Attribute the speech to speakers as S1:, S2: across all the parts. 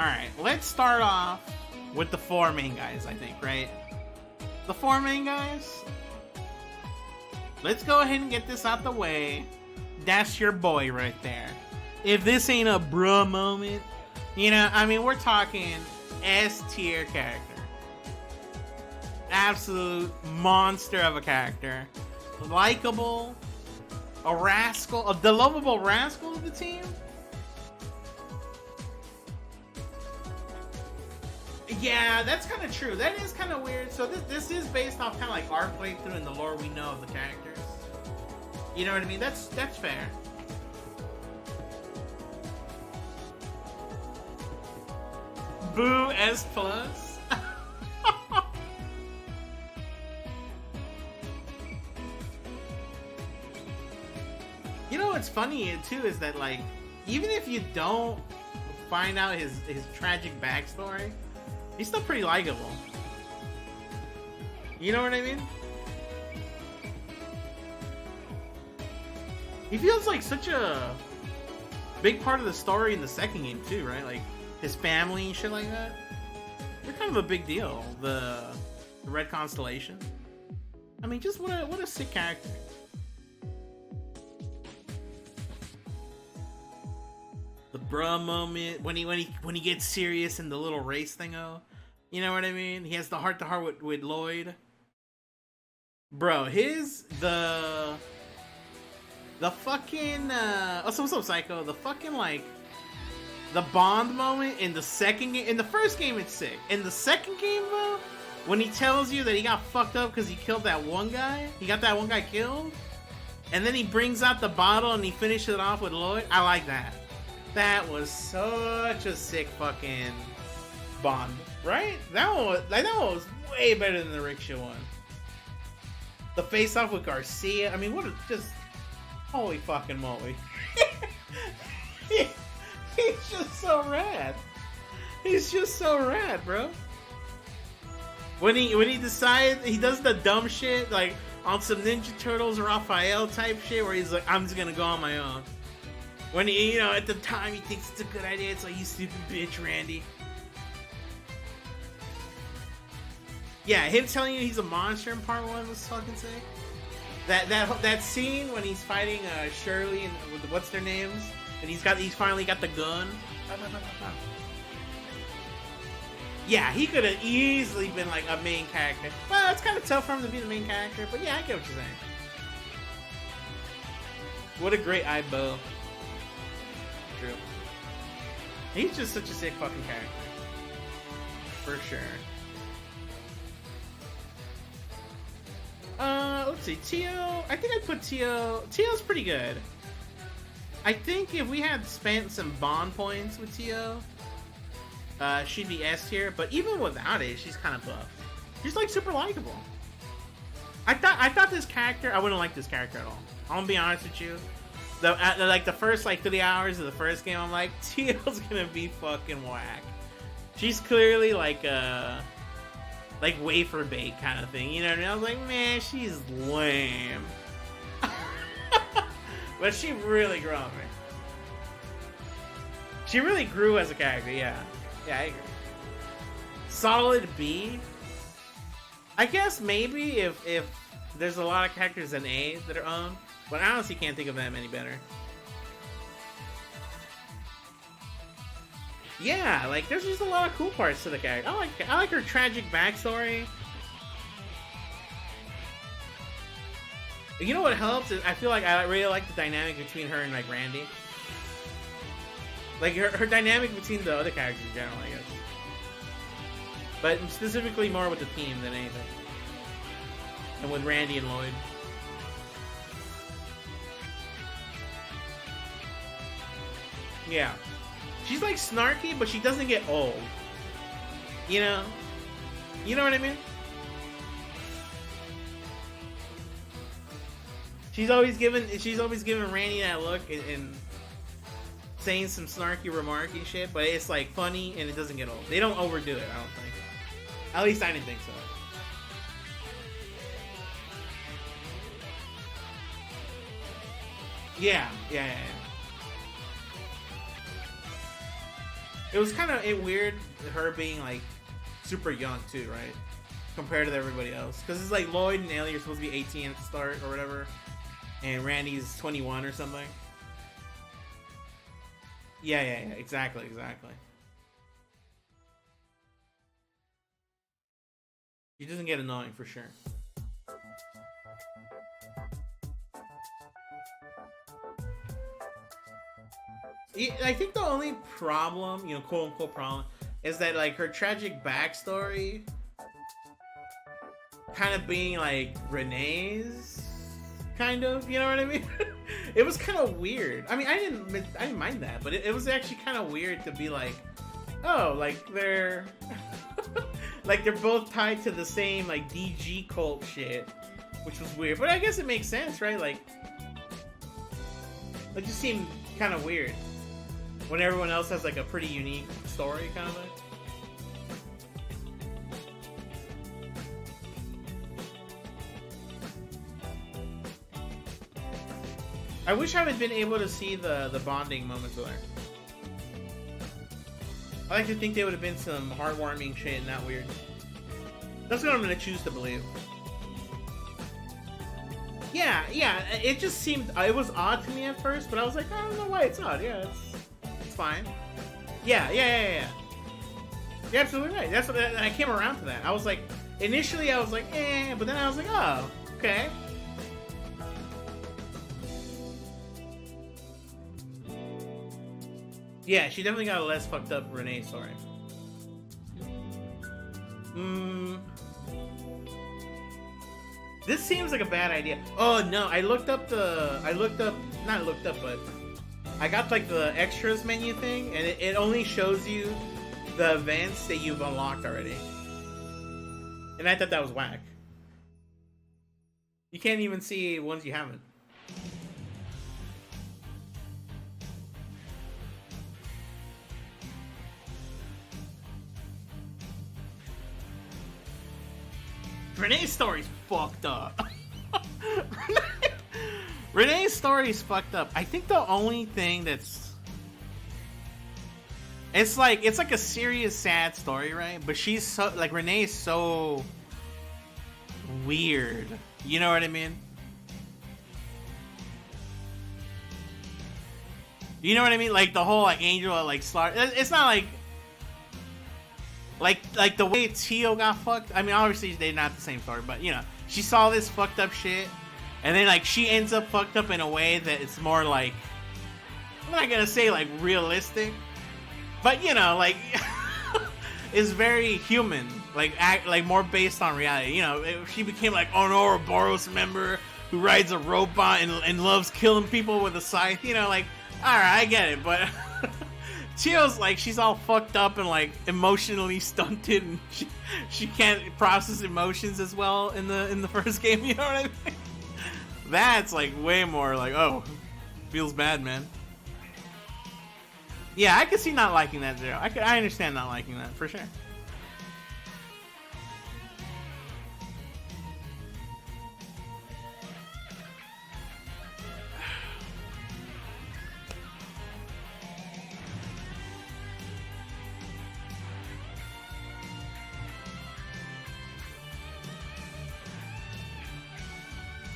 S1: Alright, let's start off with the four main guys, I think, right? The four main guys? Let's go ahead and get this out the way. That's your boy right there. If this ain't a bruh moment, you know, I mean, we're talking S-tier character. Absolute monster of a character. Likeable. A rascal. The lovable rascal of the team. Yeah, that's kind of true. That is kind of weird. So this is based off kind of like our playthrough and the lore we know of the characters. You know what I mean? That's fair. Boo S plus. You know what's funny too is that, like, even if you don't find out his tragic backstory, he's still pretty likable. You know what I mean? He feels like such a big part of the story in the second game too, right? Like his family and shit like that. They're kind of a big deal. The Red Constellation. I mean, just what a sick character. The bruh moment when he gets serious in the little race thingo. You know what I mean? He has the heart to heart with Lloyd. Bro, the fucking also, what's up, Psycho? The fucking, like, the bond moment in the second game. In the first game, it's sick. In the second game, though, when he tells you that he got fucked up because he killed that one guy, he got that one guy killed, and then he brings out the bottle and he finishes it off with Lloyd. I like that. That was such a sick fucking bond, right? That one was way better than the Rixia one. The face off with Garcia. I mean, what a just holy fucking moly! He's just so rad. He's just so rad, bro. When he decides, he does the dumb shit like on some Ninja Turtles or Raphael type shit, where he's like, "I'm just gonna go on my own." When he, you know, at the time he thinks it's a good idea, it's like, "You stupid bitch, Randy." Yeah, him telling you he's a monster in part 1 was fucking sick. That scene when he's fighting Shirley and with what's their names, and he's finally got the gun. Yeah, he could have easily been like a main character. Well, it's kind of tough for him to be the main character, but yeah, I get what you're saying. What a great eye bow. True. He's just such a sick fucking character. For sure. Let's see, Tio. I think I'd put Tio. Tio's pretty good. I think if we had spent some bond points with Tio, she'd be S tier. But even without it, she's kind of buff. She's like super likable. I thought this character. I wouldn't like this character at all. I'm gonna be honest with you. Like the first 3 hours of the first game, I'm like, Tio's gonna be fucking whack. She's clearly like wafer bait kind of thing, you know what I mean? I was like, man, she's lame. But she really grew on me. She really grew as a character, yeah. Yeah, I agree. Solid B. I guess maybe if there's a lot of characters in A that are owned, but I honestly can't think of that many better. Yeah, like there's just a lot of cool parts to the character. I like her tragic backstory. You know what helps is I feel like I really like the dynamic between her and like Randy. Like her dynamic between the other characters in general, I guess. But specifically more with the team than anything. And with Randy and Lloyd. Yeah. She's like snarky, but she doesn't get old. You know? You know what I mean? She's always giving Randy that look and saying some snarky remarky shit, but it's like funny and it doesn't get old. They don't overdo it, I don't think. At least I didn't think so. Yeah. It was kind of weird, her being like super young too, right? Compared to everybody else. Because it's like Lloyd and Ellie are supposed to be 18 at the start or whatever. And Randy's 21 or something. Yeah, exactly. She doesn't get annoying for sure. I think the only problem, you know, quote unquote problem, is that like her tragic backstory kind of being like Renee's, kind of, you know what I mean? It was kind of weird. I mean, I didn't mind that, but it was actually kind of weird to be like, oh, like they're like they're both tied to the same like DG cult shit, which was weird. But I guess it makes sense, right? Like it just seemed kind of weird when everyone else has like a pretty unique story, kind of like. I wish I had been able to see the bonding moments with her. I like to think they would have been some heartwarming shit and not weird. That's what I'm gonna choose to believe. Yeah, it just seemed, it was odd to me at first, but I was like, I don't know why it's odd. Yeah, it's fine. Yeah. You're absolutely right. That's what I came around to that. I was like, initially I was like, eh, but then I was like, oh, okay. Yeah, she definitely got a less fucked up Renee story. This seems like a bad idea. Oh no, I got like the extras menu thing, and it only shows you the events that you've unlocked already. And I thought that was whack. You can't even see ones you haven't. Renee's story's fucked up. Renee's story's fucked up. I think the only thing that's... It's like a serious, sad story, right? But she's so... Like, Renee's so... weird. You know what I mean? You know what I mean? Like, the whole, like, angel, like, slaughter... It's not like... Like the way Tio got fucked. I mean, obviously they're not the same story, but you know, she saw this fucked up shit, and then like she ends up fucked up in a way that it's more like, I'm not gonna say like realistic, but you know, like is very human, like more based on reality. You know, she became like an Ouroboros member who rides a robot and loves killing people with a scythe. You know, like all right, I get it, but. Chio's like, she's all fucked up and like emotionally stunted, and she can't process emotions as well in the first game. You know what I mean? That's like way more like, oh, feels bad, man. Yeah, I could see not liking that, Zero. I understand not liking that for sure.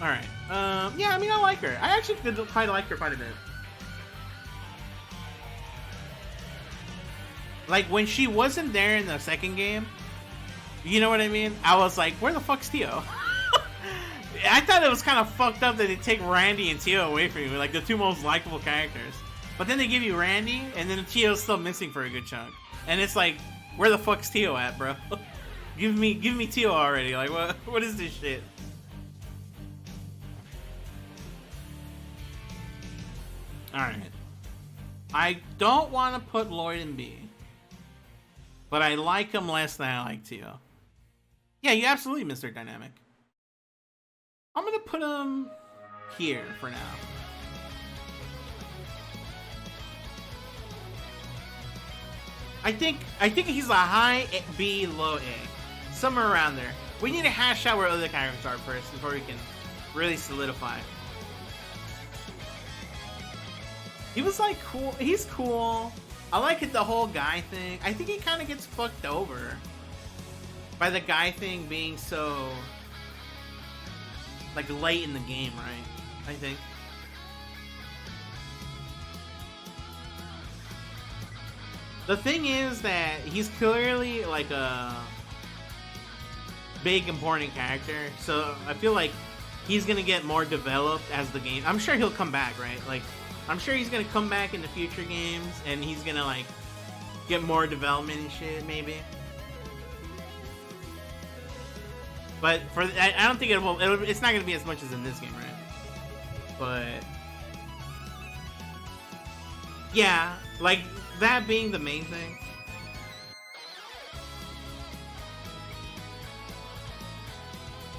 S1: Alright. Yeah, I mean, I like her. I actually did quite like her quite a bit. Like, when she wasn't there in the second game, you know what I mean? I was like, where the fuck's Tio? I thought it was kind of fucked up that they take Randy and Tio away from you, like the two most likable characters. But then they give you Randy, and then Tio's still missing for a good chunk. And it's like, where the fuck's Tio at, bro? give me Tio already. Like, what is this shit? Alright. I don't want to put Lloyd in B. But I like him less than I like Tio. Yeah, you absolutely, Mr. Dynamic. I'm going to put him here for now. I think he's a high B, low A. Somewhere around there. We need to hash out where other characters are first before we can really solidify. He was like cool. He's cool. I like it, the whole guy thing. I think he kind of gets fucked over by the guy thing being so, like, late in the game, right? I think. The thing is that he's clearly, like, a big, important character, so I feel like he's gonna get more developed as the game. I'm sure he'll come back, right? Like, I'm sure he's gonna come back in the future games, and he's gonna, like, get more development and shit, maybe. But for I don't think it's not gonna be as much as in this game, right? But yeah, like that being the main thing.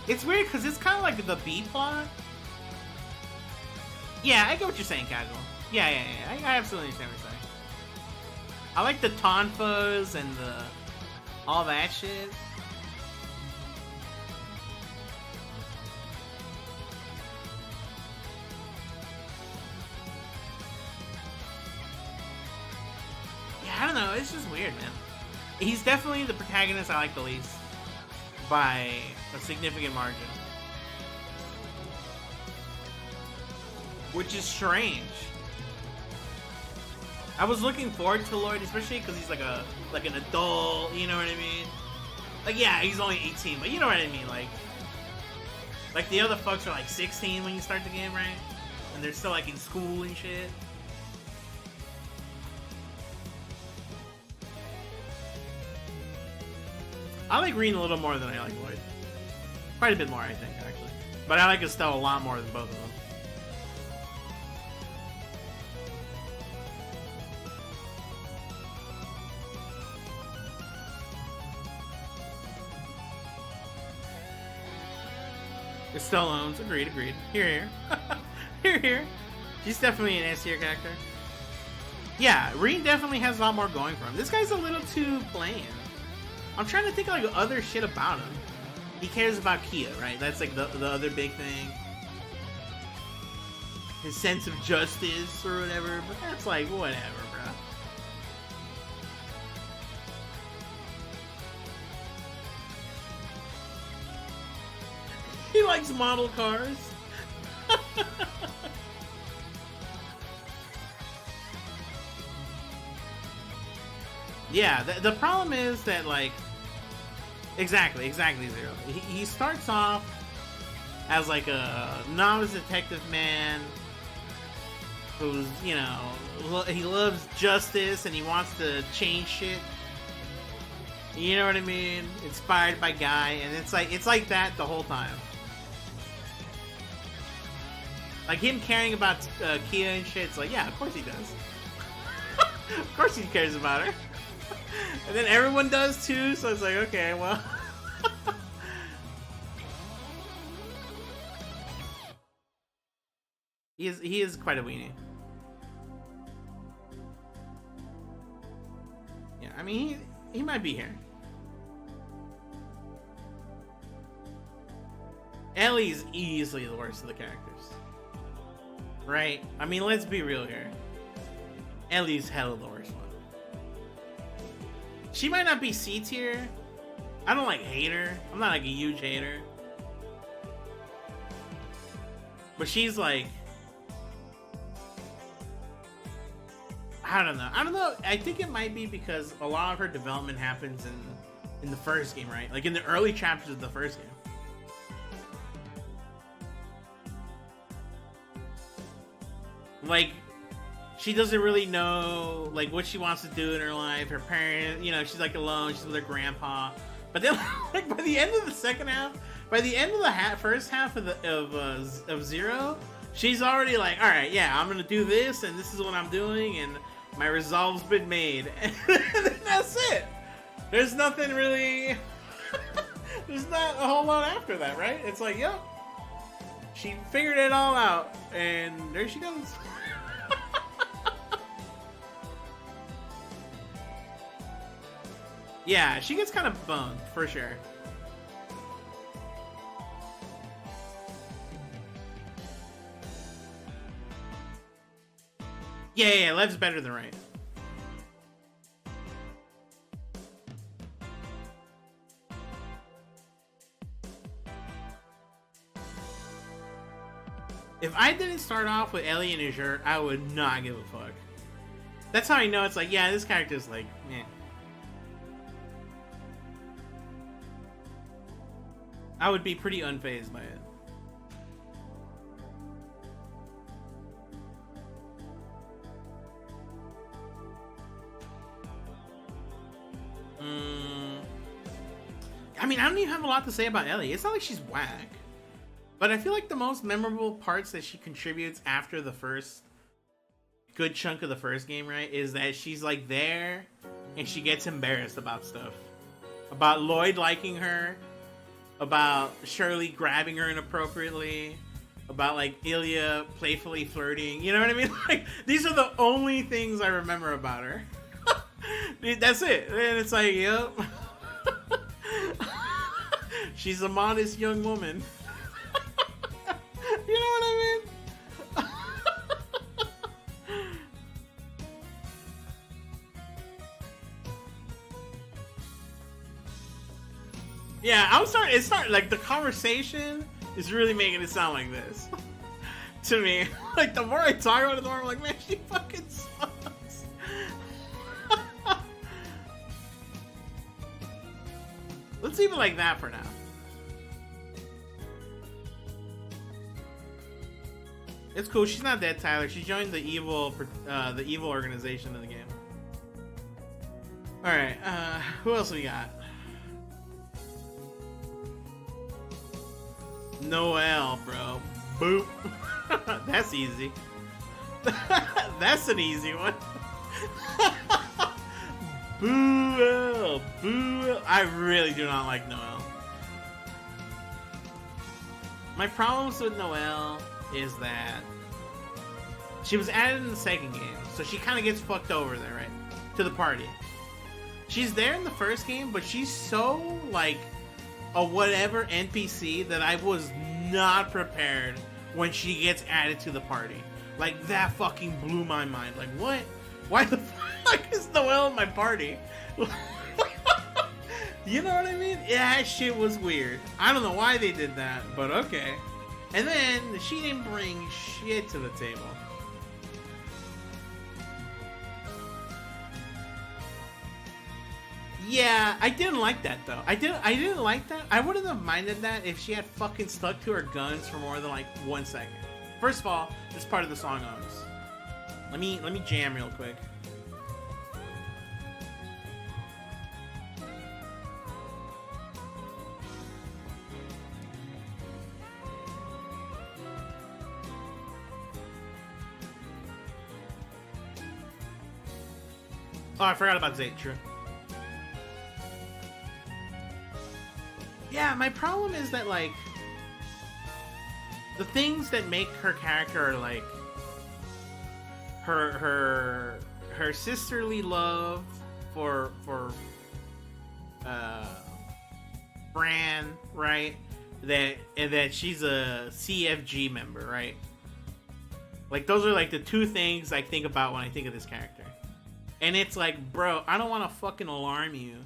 S1: It's weird because it's kind of like the B plot. Yeah, I get what you're saying, Casual. Yeah. I absolutely understand what you're saying. I like the tonfas and all that shit. Yeah, I don't know. It's just weird, man. He's definitely the protagonist I like the least by a significant margin. Which is strange. I was looking forward to Lloyd, especially because he's like an adult, you know what I mean? Like, yeah, he's only 18, but you know what I mean? Like the other fucks are like 16 when you start the game, right? And they're still like in school and shit. I like Reen a little more than I like Lloyd. Quite a bit more, I think, actually. But I like Estelle a lot more than both of them. Estelle owns. Agreed. Here. Here. She's definitely an S tier character. Yeah, Reen definitely has a lot more going for him. This guy's a little too bland. I'm trying to think of, like, other shit about him. He cares about Kia, right? That's like the other big thing. His sense of justice or whatever, but that's like whatever, bro. He likes model cars. Yeah, the problem is that, like, exactly, Zero. He starts off as, like, a novice detective man who's, you know, he loves justice and he wants to change shit. You know what I mean? Inspired by Guy, and it's like that the whole time. Like, him caring about Kia and shit, it's like, yeah, of course he does. Of course he cares about her. And then everyone does too, so it's like, okay, well. He is quite a weenie. Yeah, I mean, he might be here. Ellie's easily the worst of the characters. Right? I mean, let's be real here. Ellie's hella the worst one. She might not be C tier. I don't like hate her. I'm not like a huge hater. But she's like, I don't know. I think it might be because a lot of her development happens in the first game, right? Like in the early chapters of the first game. Like, she doesn't really know, like, what she wants to do in her life. Her parents, you know, she's, like, alone. She's with her grandpa. But then, like, by the end of the second half, by the end of the first half of Zero, she's already like, all right, yeah, I'm going to do this, and this is what I'm doing, and my resolve's been made. And then that's it. There's nothing really... There's not a whole lot after that, right? It's like, yep. She figured it all out, and there she goes. Yeah, she gets kind of boned, for sure. Yeah, left's better than right. If I didn't start off with Ellie and Azure, I would not give a fuck. That's how I know it's like, yeah, this character's like, meh. I would be pretty unfazed by it. I mean, I don't even have a lot to say about Ellie. It's not like she's whack. But I feel like the most memorable parts that she contributes after the first good chunk of the first game, right, is that she's like there and she gets embarrassed about stuff. About Lloyd liking her, about Shirley grabbing her inappropriately, about like Ilya playfully flirting. You know what I mean? Like, these are the only things I remember about her. That's it. And it's like, yep. She's a modest young woman. You know what I mean? Yeah, it's starting like the conversation is really making it sound like this. To me. Like the more I talk about it, the more I'm like, man, she fucking sucks. Let's leave it like that for now. It's cool. She's not dead, Tyler. She joined the evil organization in the game. All right. Who else we got? Noel, bro. Boop. That's easy. That's an easy one. Boooel. Boooel. I really do not like Noel. My problems with Noel is that she was added in the second game, so she kind of gets fucked over there, right? To the party. She's there in the first game, but she's so, like, a whatever NPC that I was not prepared when she gets added to the party. Like, that fucking blew my mind. Like, what? Why the fuck is Noel in my party? You know what I mean? Yeah, that shit was weird. I don't know why they did that, but okay. And then, she didn't bring shit to the table. Yeah, I didn't like that though. I didn't like that. I wouldn't have minded that if she had fucking stuck to her guns for more than like 1 second. First of all, this part of the song owns. Let me jam real quick. Oh, I forgot about Zeit, true. Yeah, my problem is that, like, the things that make her character are, like, her sisterly love for Fran, right? That she's a CFG member, right? Like, those are, like, the two things I think about when I think of this character. And it's like, bro, I don't want to fucking alarm you,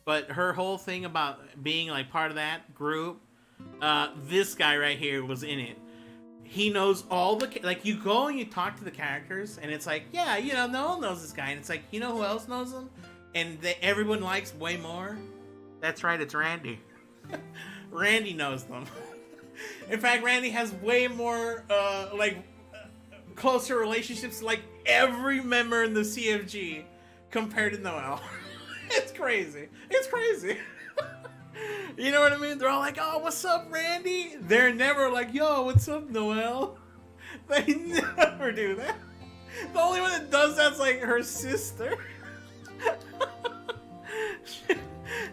S1: but her whole thing about being like part of that group, this guy right here was in it. He knows all the, like, you go and you talk to the characters and it's like, yeah, you know, Noel knows this guy. And it's like, you know who else knows him? And everyone likes way more? That's right, it's Randy. Randy knows them. In fact, Randy has way more, closer relationships, like every member in the CFG compared to Noel. It's crazy. It's crazy. You know what I mean? They're all like, oh, what's up, Randy? They're never like, yo, what's up, Noel? They never do that. The only one that does that's like her sister.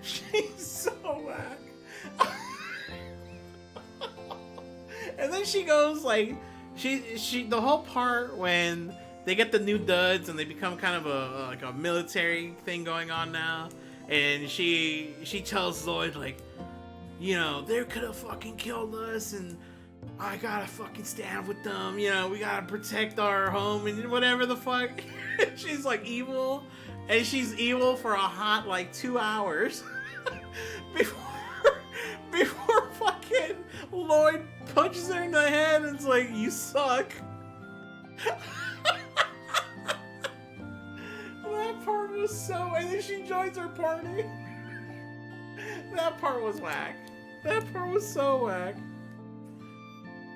S1: She's so whack. And then she goes like, she the whole part when they get the new duds and they become kind of a military thing going on now, and she tells Lloyd like, you know, they could have fucking killed us and I gotta fucking stand with them, you know, we gotta protect our home and whatever the fuck. She's like evil, and she's evil for a hot like 2 hours before fucking Lloyd punches her in the head and it's like, you suck. That part was so... And then she joins her party. That part was whack. That part was so whack.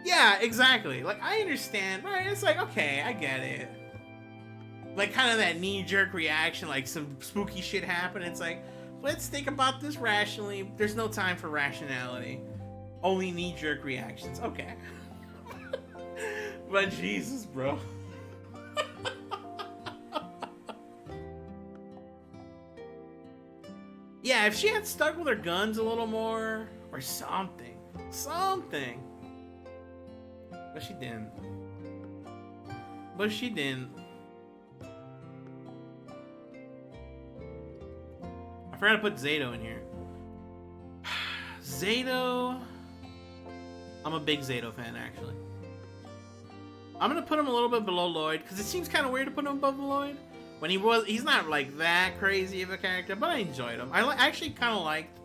S1: Yeah, exactly. Like, I understand, right? It's like, okay, I get it. Like, kind of that knee-jerk reaction, like some spooky shit happened. It's like, let's think about this rationally. There's no time for rationality. Only knee-jerk reactions. Okay. But Jesus, bro. Yeah, if she had stuck with her guns a little more, or something. Something. But she didn't. But she didn't. I forgot to put Zato in here. Zato... I'm a big Zato fan, actually. I'm gonna put him a little bit below Lloyd, because it seems kind of weird to put him above Lloyd. When he's not like that crazy of a character, but I enjoyed him. I actually kind of liked,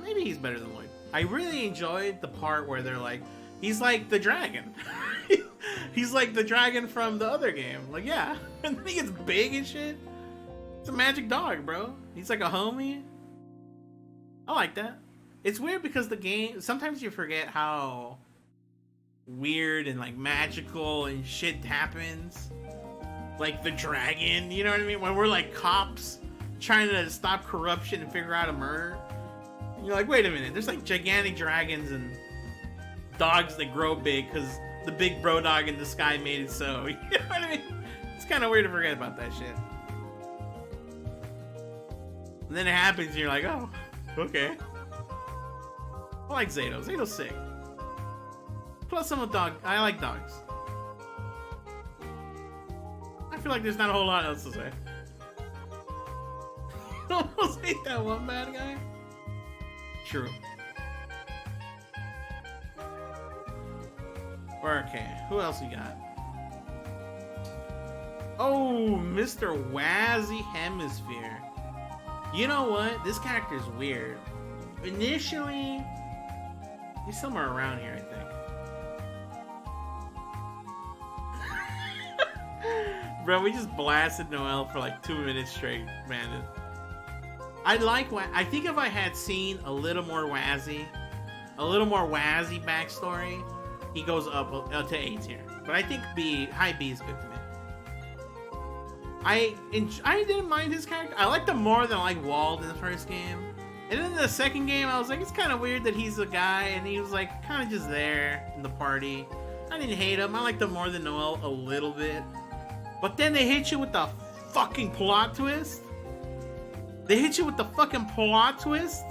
S1: maybe he's better than Lloyd. I really enjoyed the part where they're like, he's like the dragon. He's like the dragon from the other game. Like, yeah. And then he gets big and shit. It's a magic dog, bro. He's like a homie. I like that. It's weird because the game, sometimes you forget how weird and like magical and shit happens. Like the dragon, you know what I mean? When we're like cops trying to stop corruption and figure out a murder. You're like, wait a minute, there's like gigantic dragons and dogs that grow big because the big Brodog in the sky made it so. You know what I mean? It's kind of weird to forget about that shit. And then it happens and you're like, oh, okay. I like Zato. Zato's sick. Plus I'm a dog. I like dogs. I feel like there's not a whole lot else to say. Almost hate that one bad guy. True. Okay, who else we got? Oh, Mr. Wazy Hemisphere. You know what? This character's weird. Initially, he's somewhere around here, I think. Bro, we just blasted Noel for like 2 minutes straight, man. I think if I had seen a little more Wazy backstory, he goes up to A tier. But I think high B is good for me. I didn't mind his character. I liked him more than I liked Wald in the first game. And then in the second game, I was like, it's kind of weird that he's a guy and he was like kind of just there in the party. I didn't hate him. I liked him more than Noel a little bit. But then they hit you with the fucking plot twist. They hit you with the fucking plot twist.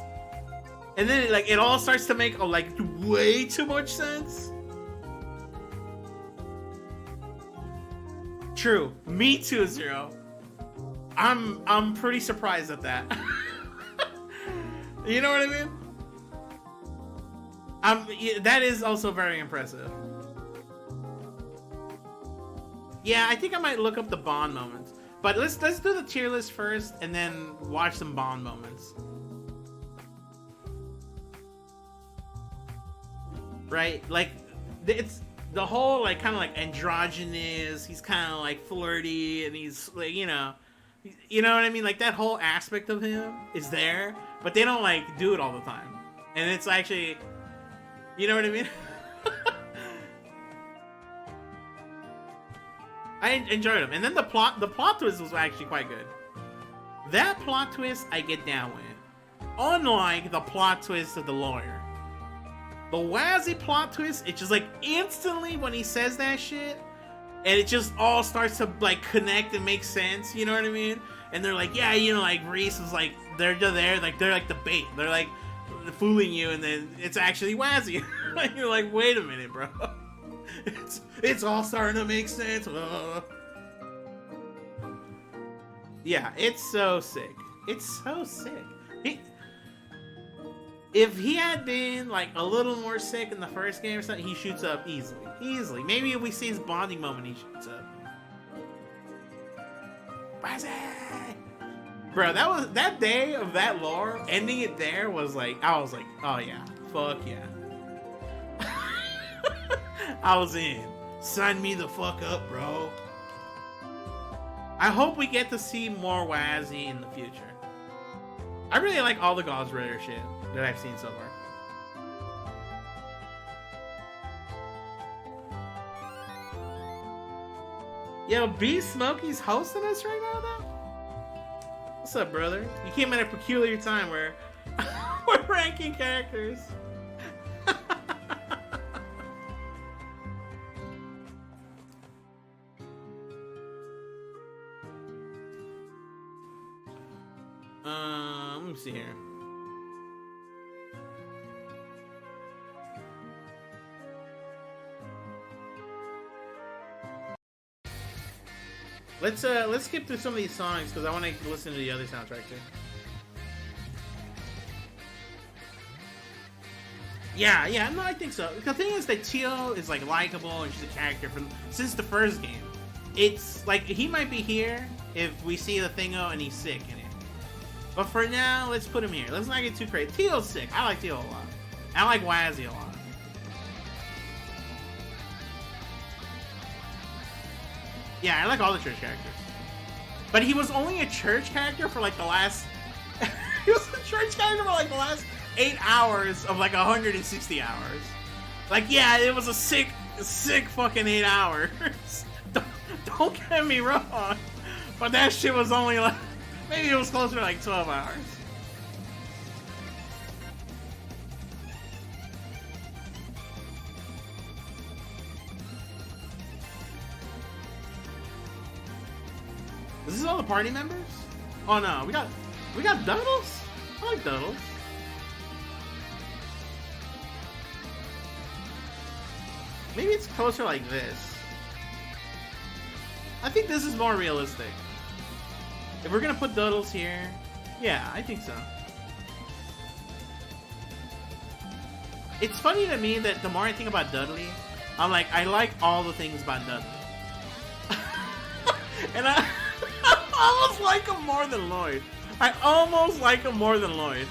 S1: And then it all starts to make way too much sense. True. Me too, Zero. I'm pretty surprised at that. You know what I mean? That is also very impressive. Yeah, I think I might look up the Bond moments. But let's do the tier list first and then watch some Bond moments. Right? Like, it's the whole kind of androgynous, he's kind of flirty and he's you know what I mean? Like that whole aspect of him is there, but they don't do it all the time. And it's actually, you know what I mean? I enjoyed him. And then the plot twist was actually quite good. That plot twist I get down with. Unlike the plot twist of the lawyer. The Wazy plot twist, it's just instantly when he says that shit, and it just all starts to connect and make sense, you know what I mean? And they're like, yeah, Reese was they're there, they're the bait. They're fooling you, and then it's actually Wazy. You're like, wait a minute, bro. It's all starting to make sense. Yeah, it's so sick. It's so sick. If he had been a little more sick in the first game or something, he shoots up easily. Maybe if we see his bonding moment, he shoots up. Bro, that day of that lore, ending it there was I was like, oh yeah, fuck yeah. I was in. Sign me the fuck up, bro. I hope we get to see more Wazy in the future. I really like all the Gauze Ritter shit that I've seen so far. Yo, B Smokey's hosting us right now, though? What's up, brother? You came at a peculiar time where we're ranking characters. Let me see here. Let's skip through some of these songs because I want to listen to the other soundtrack too. Yeah, no, I think so. The thing is that Teal is like likable and she's a character from since the first game. It's like he might be here if we see the thingo and he's sick in it. But for now, let's put him here. Let's not get too crazy. Teal's sick. I like Teal a lot. I like Wazy a lot. Yeah, I like all the church characters. But he was only a church character for like the last... he was a church character for like the last 8 hours of like 160 hours. Like, yeah, it was a sick fucking 8 hours. Don't get me wrong. But that shit was only like... Maybe it was closer to like 12 hours. Is this all the party members? Oh no, we got Duddles? I like Duddles. Maybe it's closer like this. I think this is more realistic. If we're gonna put Duddles here, yeah, I think so. It's funny to me that the more I think about Dudley, I'm like, I like all the things about Dudley. And I almost like him more than Lloyd. I almost like him more than Lloyd.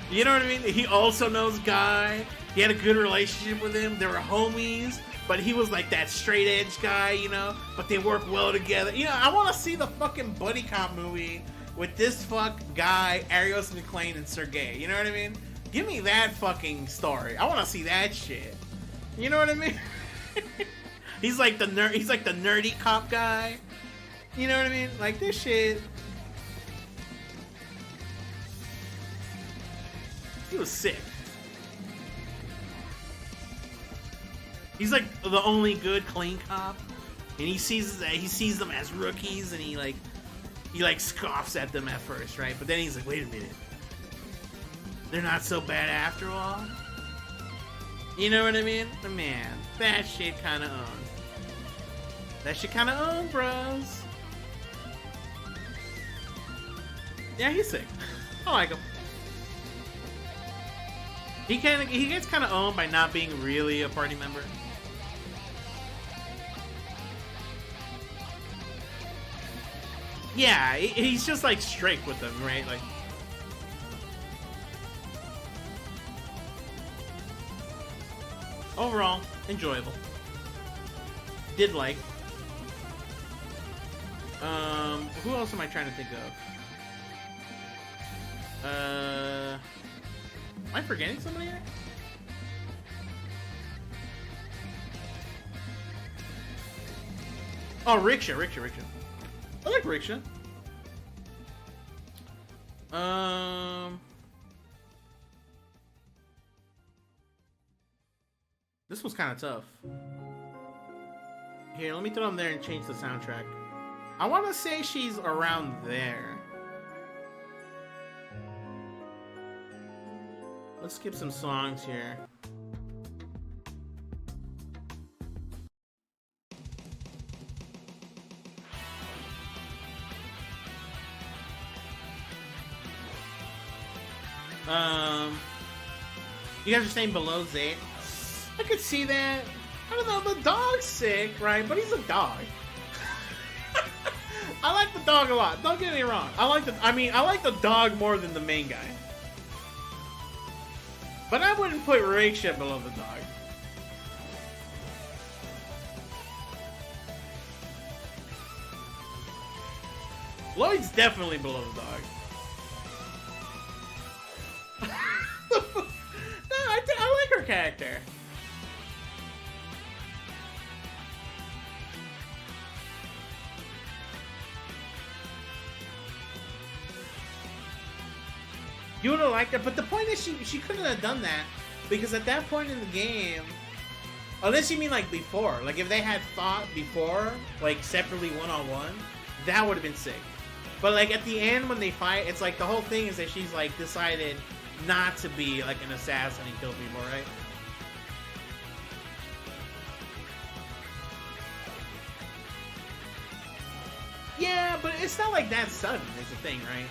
S1: You know what I mean? He also knows Guy. He had a good relationship with him. They were homies. But he was like that straight edge guy, you know? But they work well together. You know, I want to see the fucking buddy cop movie with this fuck guy, Arios McLean, and Sergei. You know what I mean? Give me that fucking story. I want to see that shit. You know what I mean? He's like the nerdy cop guy. You know what I mean? Like this shit. He was sick. He's like the only good clean cop, and he sees them as rookies, and he scoffs at them at first, right? But then he's like, wait a minute, they're not so bad after all. You know what I mean? Man, that shit kind of owned. That shit kind of owned, bros. Yeah, he's sick. I like him. He gets kind of owned by not being really a party member. Yeah, he's just like straight with them, right? Like, overall, enjoyable. Did like. Who else am I trying to think of? Am I forgetting somebody here? Oh, Rixia. I like Rixia. This was kind of tough. Here, let me throw them there and change the soundtrack. I want to say she's around there. Let's skip some songs here. You guys are saying below Zeit? I could see that. I don't know, the dog's sick, right? But he's a dog. I like the dog a lot. Don't get me wrong. I like the dog more than the main guy. But I wouldn't put Rixia below the dog. Lloyd's definitely below the dog. No, I like her character. You would have liked her, but the point is she couldn't have done that because at that point in the game, unless you mean like before, like if they had fought before, like separately one-on-one, that would have been sick. But like at the end when they fight, it's like the whole thing is that she's like decided not to be like an assassin and kill people, right? Yeah, but it's not like that sudden is the thing, right?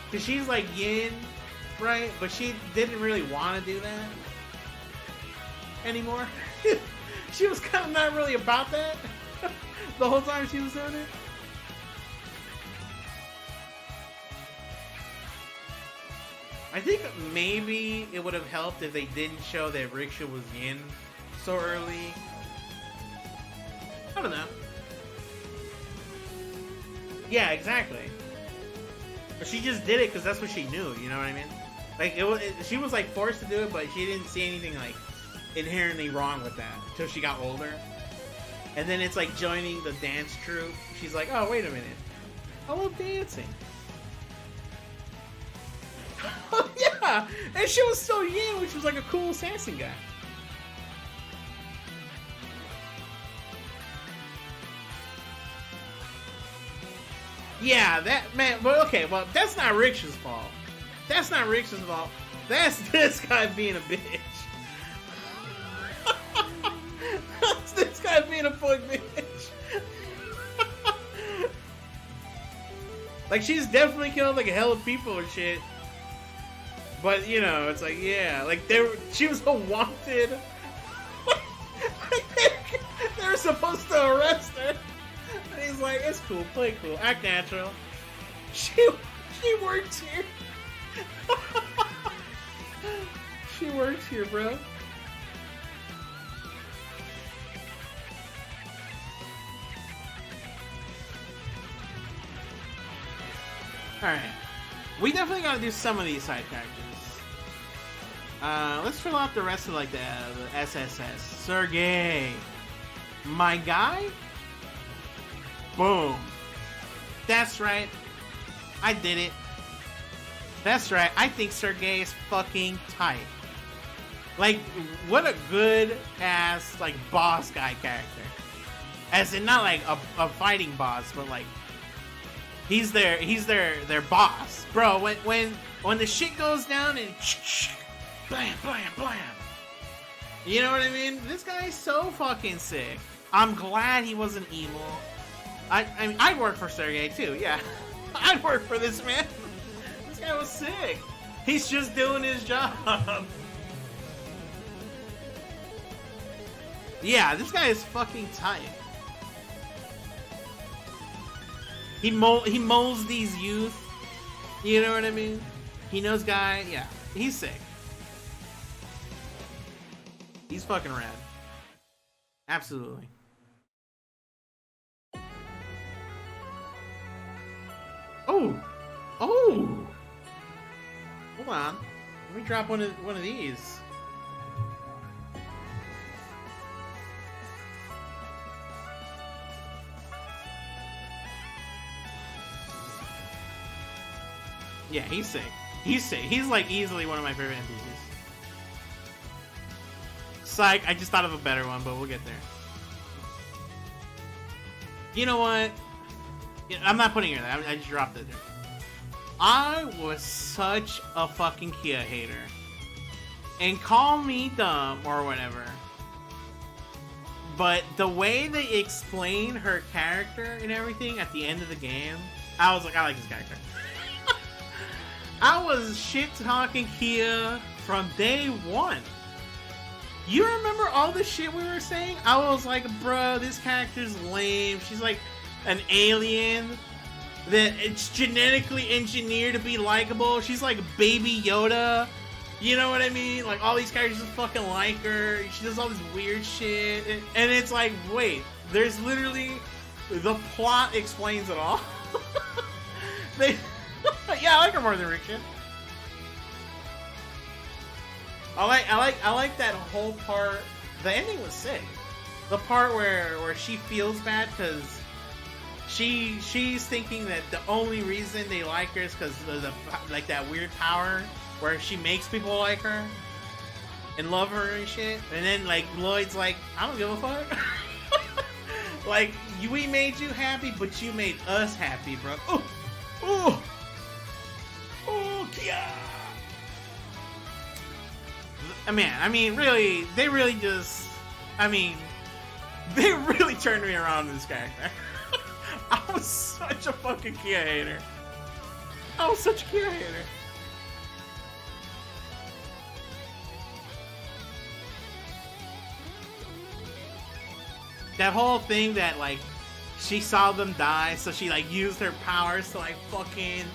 S1: Because she's like yin, right? But she didn't really want to do that anymore. She was kind of not really about that the whole time she was doing it. I think maybe it would have helped if they didn't show that Rixia was yin so early. I don't know. Yeah, exactly. But she just did it because that's what she knew, you know what I mean? Like, she was like forced to do it, but she didn't see anything like inherently wrong with that until she got older. And then it's like joining the dance troupe. She's like, oh, wait a minute. I love dancing. Yeah! And she was so young, which was like a cool assassin guy. Yeah, that man. But okay, well, that's not Rixia's fault. That's not Rixia's fault. That's this guy being a bitch. That's this guy being a fuck bitch. Like, she's definitely killed like a hell of people and shit. But you know, it's like, yeah, like she was a wanted. They were supposed to arrest her. And he's like, it's cool, play cool, act natural. She works here. She works here, bro. Alright. We definitely gotta do some of these side characters. Let's fill out the rest of like the SSS. Sergei. My guy? Boom. That's right. I did it. That's right. I think Sergei is fucking tight. Like, what a good ass like boss guy character. As in not like a fighting boss, but like he's their boss. Bro, when the shit goes down and blam blam blam. You know what I mean? This guy's so fucking sick. I'm glad he wasn't evil. I mean, I'd work for Sergei too, yeah. I'd work for this man. This guy was sick. He's just doing his job. Yeah, this guy is fucking tight. He molds these youth. You know what I mean? He knows guy. Yeah, he's sick. He's fucking rad. Absolutely. Oh! Oh! Hold on. Let me drop one of these. Yeah, he's sick. He's sick. He's like easily one of my favorite NPCs. Psych, I just thought of a better one, but we'll get there. You know what? I'm not putting her there. I just dropped it there. I was such a fucking Kia hater. And call me dumb or whatever. But the way they explain her character and everything at the end of the game, I was like, I like this character. I was shit-talking Kia from day one. You remember all the shit we were saying? I was like, bro, this character's lame. She's like an alien that it's genetically engineered to be likable. She's like baby Yoda. You know what I mean? Like, all these characters just fucking like her. She does all this weird shit. And it's like, wait, there's literally... The plot explains it all. They, yeah, I like her more than Rixia. I like that whole part. The ending was sick. The part where she feels bad because she's thinking that the only reason they like her is because of the like that weird power where she makes people like her and love her and shit. And then like Lloyd's like, I don't give a fuck. Like we made you happy, but you made us happy, bro. Oh, Kia. I mean, really, they really just, they really turned me around in this character. I was such a fucking Kia hater. I was such a Kia hater. That whole thing that, like, she saw them die, so she, like, used her powers to, like, fucking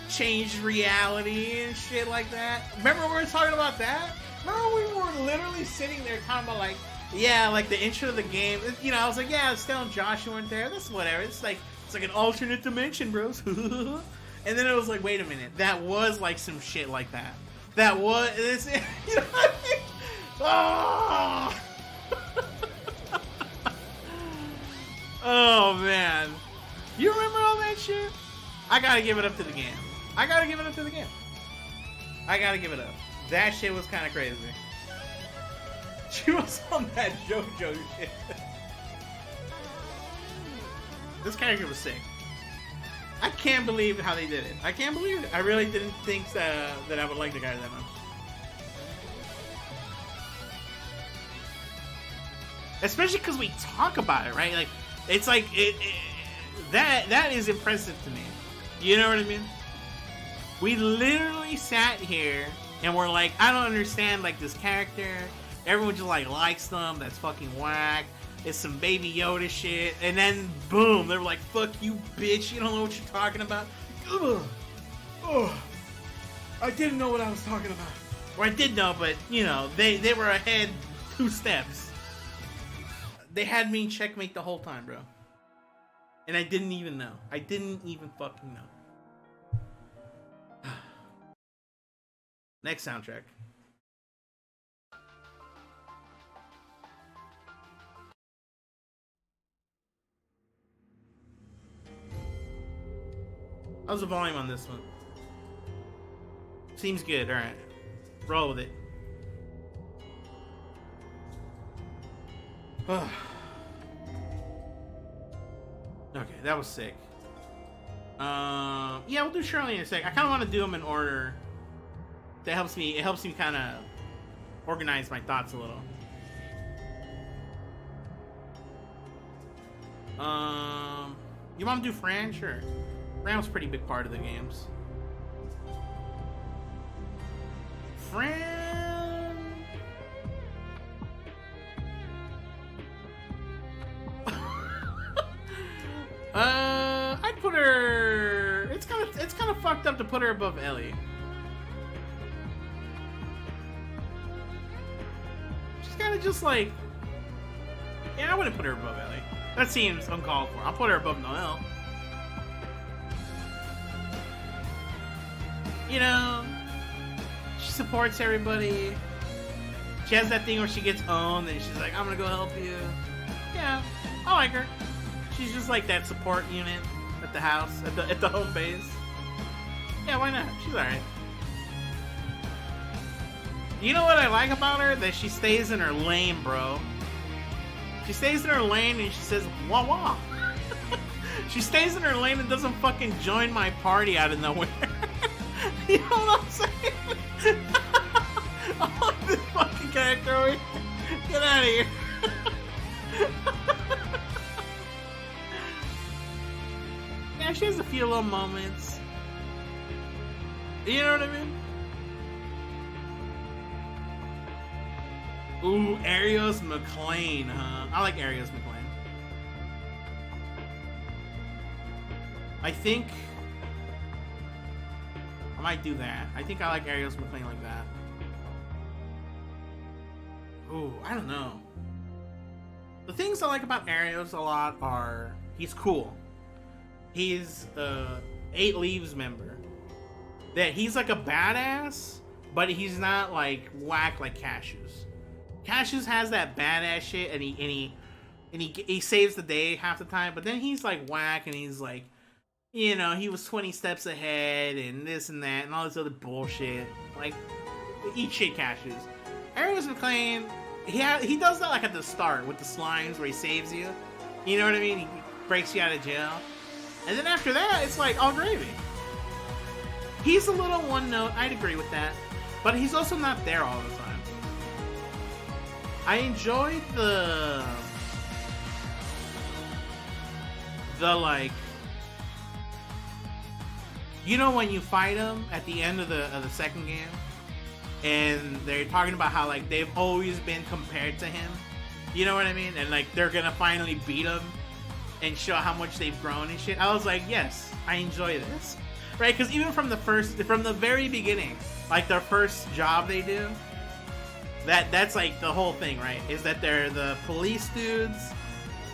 S1: change reality and shit like that. Remember we were talking about that? Remember we were literally sitting there talking about, like, yeah, like, the intro of the game. You know, I was like, yeah, Estelle and Josh weren't there. That's whatever. It's like an alternate dimension, bros. And then it was like, wait a minute. That was, like, some shit like that. That was... you know what I mean? Oh! Oh, man. You remember all that shit? I gotta give it up to the game. I gotta give it up. That shit was kind of crazy. She was on that JoJo shit. This character was sick. I can't believe how they did it. I can't believe it. I really didn't think that I would like the guy that much. Especially because we talk about it, right? Like, it's like that is impressive to me. You know what I mean? We literally sat here and we're like, I don't understand like this character. Everyone just like likes them. That's fucking whack. It's some Baby Yoda shit. And then boom, they were like, fuck you, bitch. You don't know what you're talking about. Ugh. Oh, I didn't know what I was talking about. Or I did know, but you know, they were ahead 2 steps. They had me in checkmate the whole time, bro. And I didn't even know. I didn't even fucking know. Next soundtrack. How's the volume on this one? Seems good, alright. Roll with it. Okay, that was sick. Yeah, we'll do Shirley in a sec. I kind of want to do them in order. That helps me. It helps me kind of organize my thoughts a little. You want to do Fran? Sure. Fran was a pretty big part of the games. Fran. I'd put her. It's kind of fucked up to put her above Ellie. She's kind of just like. Yeah, I wouldn't put her above Ellie. That seems uncalled for. I'll put her above Noel. You know, she supports everybody. She has that thing where she gets owned and she's like, I'm gonna go help you. Yeah, I like her. She's just like that support unit at the house, at the home base. Yeah, why not? She's alright. You know what I like about her? That she stays in her lane, bro. She stays in her lane and she says, wah wah. She stays in her lane and doesn't fucking join my party out of nowhere. You know what I'm saying? I love this fucking character over here. Get out of here. Yeah, she has a few little moments. You know what I mean? Ooh, Arios McLean, huh? I like Arios McLean. I think I might do that. I think I like Arios McLean like that. Ooh, I don't know. The things I like about Arios a lot are he's cool. He's Eight Leaves member. That he's like a badass, but he's not like whack like Cashews. Cashews has that badass shit, and he saves the day half the time. But then he's like whack, and he's like, you know, he was 20 steps ahead, and this and that, and all this other bullshit. Like, eat shit, Cashews. Arios McLean, he does that like at the start with the slimes where he saves you. You know what I mean? He breaks you out of jail. And then after that, it's like all gravy. He's a little one note, I'd agree with that. But he's also not there all the time. I enjoyed the like, you know, when you fight him at the end of the second game, and they're talking about how like they've always been compared to him. You know what I mean? And like they're gonna finally beat him and show how much they've grown and shit. I was like, yes, I enjoy this, right? Because even from the very beginning, like their first job they do, that's like the whole thing, right? Is that they're the police dudes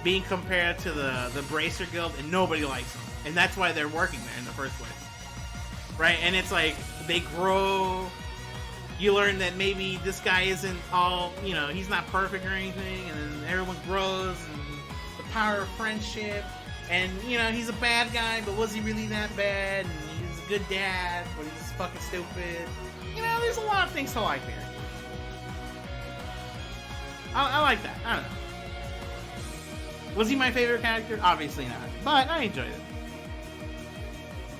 S1: being compared to the Bracer Guild, and nobody likes them, and that's why they're working there in the first place, right? And it's like they grow. You learn that maybe this guy isn't all, you know, he's not perfect or anything, and then everyone grows, and the power of friendship, and, you know, he's a bad guy, but was he really that bad? And he's a good dad, but he's fucking stupid. You know, there's a lot of things to like here. I like that. I don't know. Was he my favorite character? Obviously not, but I enjoyed it.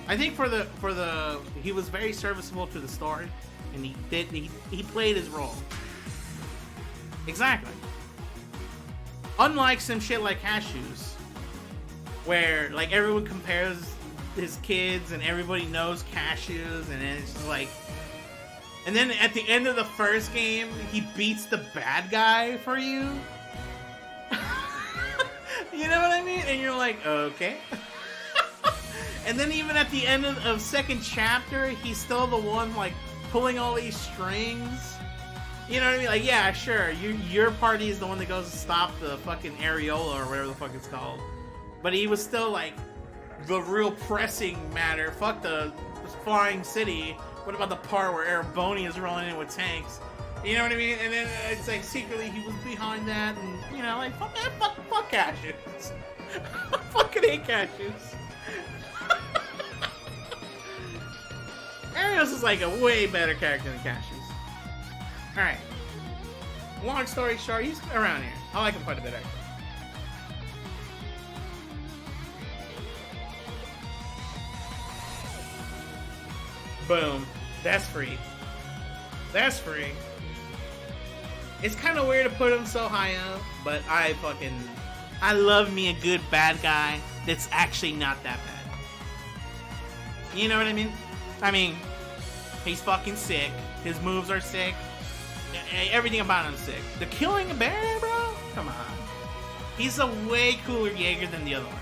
S1: I think he was very serviceable to the story. And he played his role. Exactly. Unlike some shit like Cashews, where like everyone compares his kids and everybody knows Cashews, and then it's just like, and then at the end of the first game, he beats the bad guy for you. You know what I mean? And you're like, okay. And then even at the end of second chapter, he's still the one like pulling all these strings. You know what I mean? Like, yeah, sure, your party is the one that goes to stop the fucking areola or whatever the fuck it's called. But he was still like the real pressing matter. Fuck the flying city. What about the part where Ereboni is rolling in with tanks? You know what I mean? And then it's like secretly he was behind that, and you know, like fuck Cashews. I fucking hate Cashews. Arios is like a way better character than Cashews. Alright. Long story short, he's around here. I like him quite a bit, actually. Boom. That's free. That's free. It's kind of weird to put him so high up, but I love me a good bad guy that's actually not that bad. You know what I mean? I mean, he's fucking sick. His moves are sick. Everything about him's sick. The killing a bear, bro? Come on. He's a way cooler Jaeger than the other ones.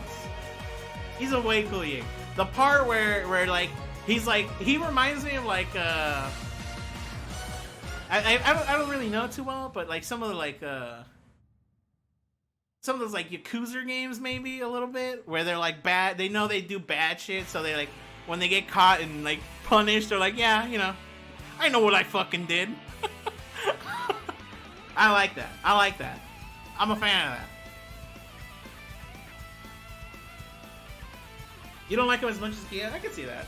S1: He's a way cooler Jaeger. The part where like, he's like, he reminds me of like, I don't really know too well, but like some of the like, some of those like Yakuza games maybe a little bit, where they're like bad, they know they do bad shit, so they like, when they get caught and like punished, they're like, yeah, you know, I know what I fucking did. I like that. I like that. I'm a fan of that. You don't like him as much as Kia? I can see that.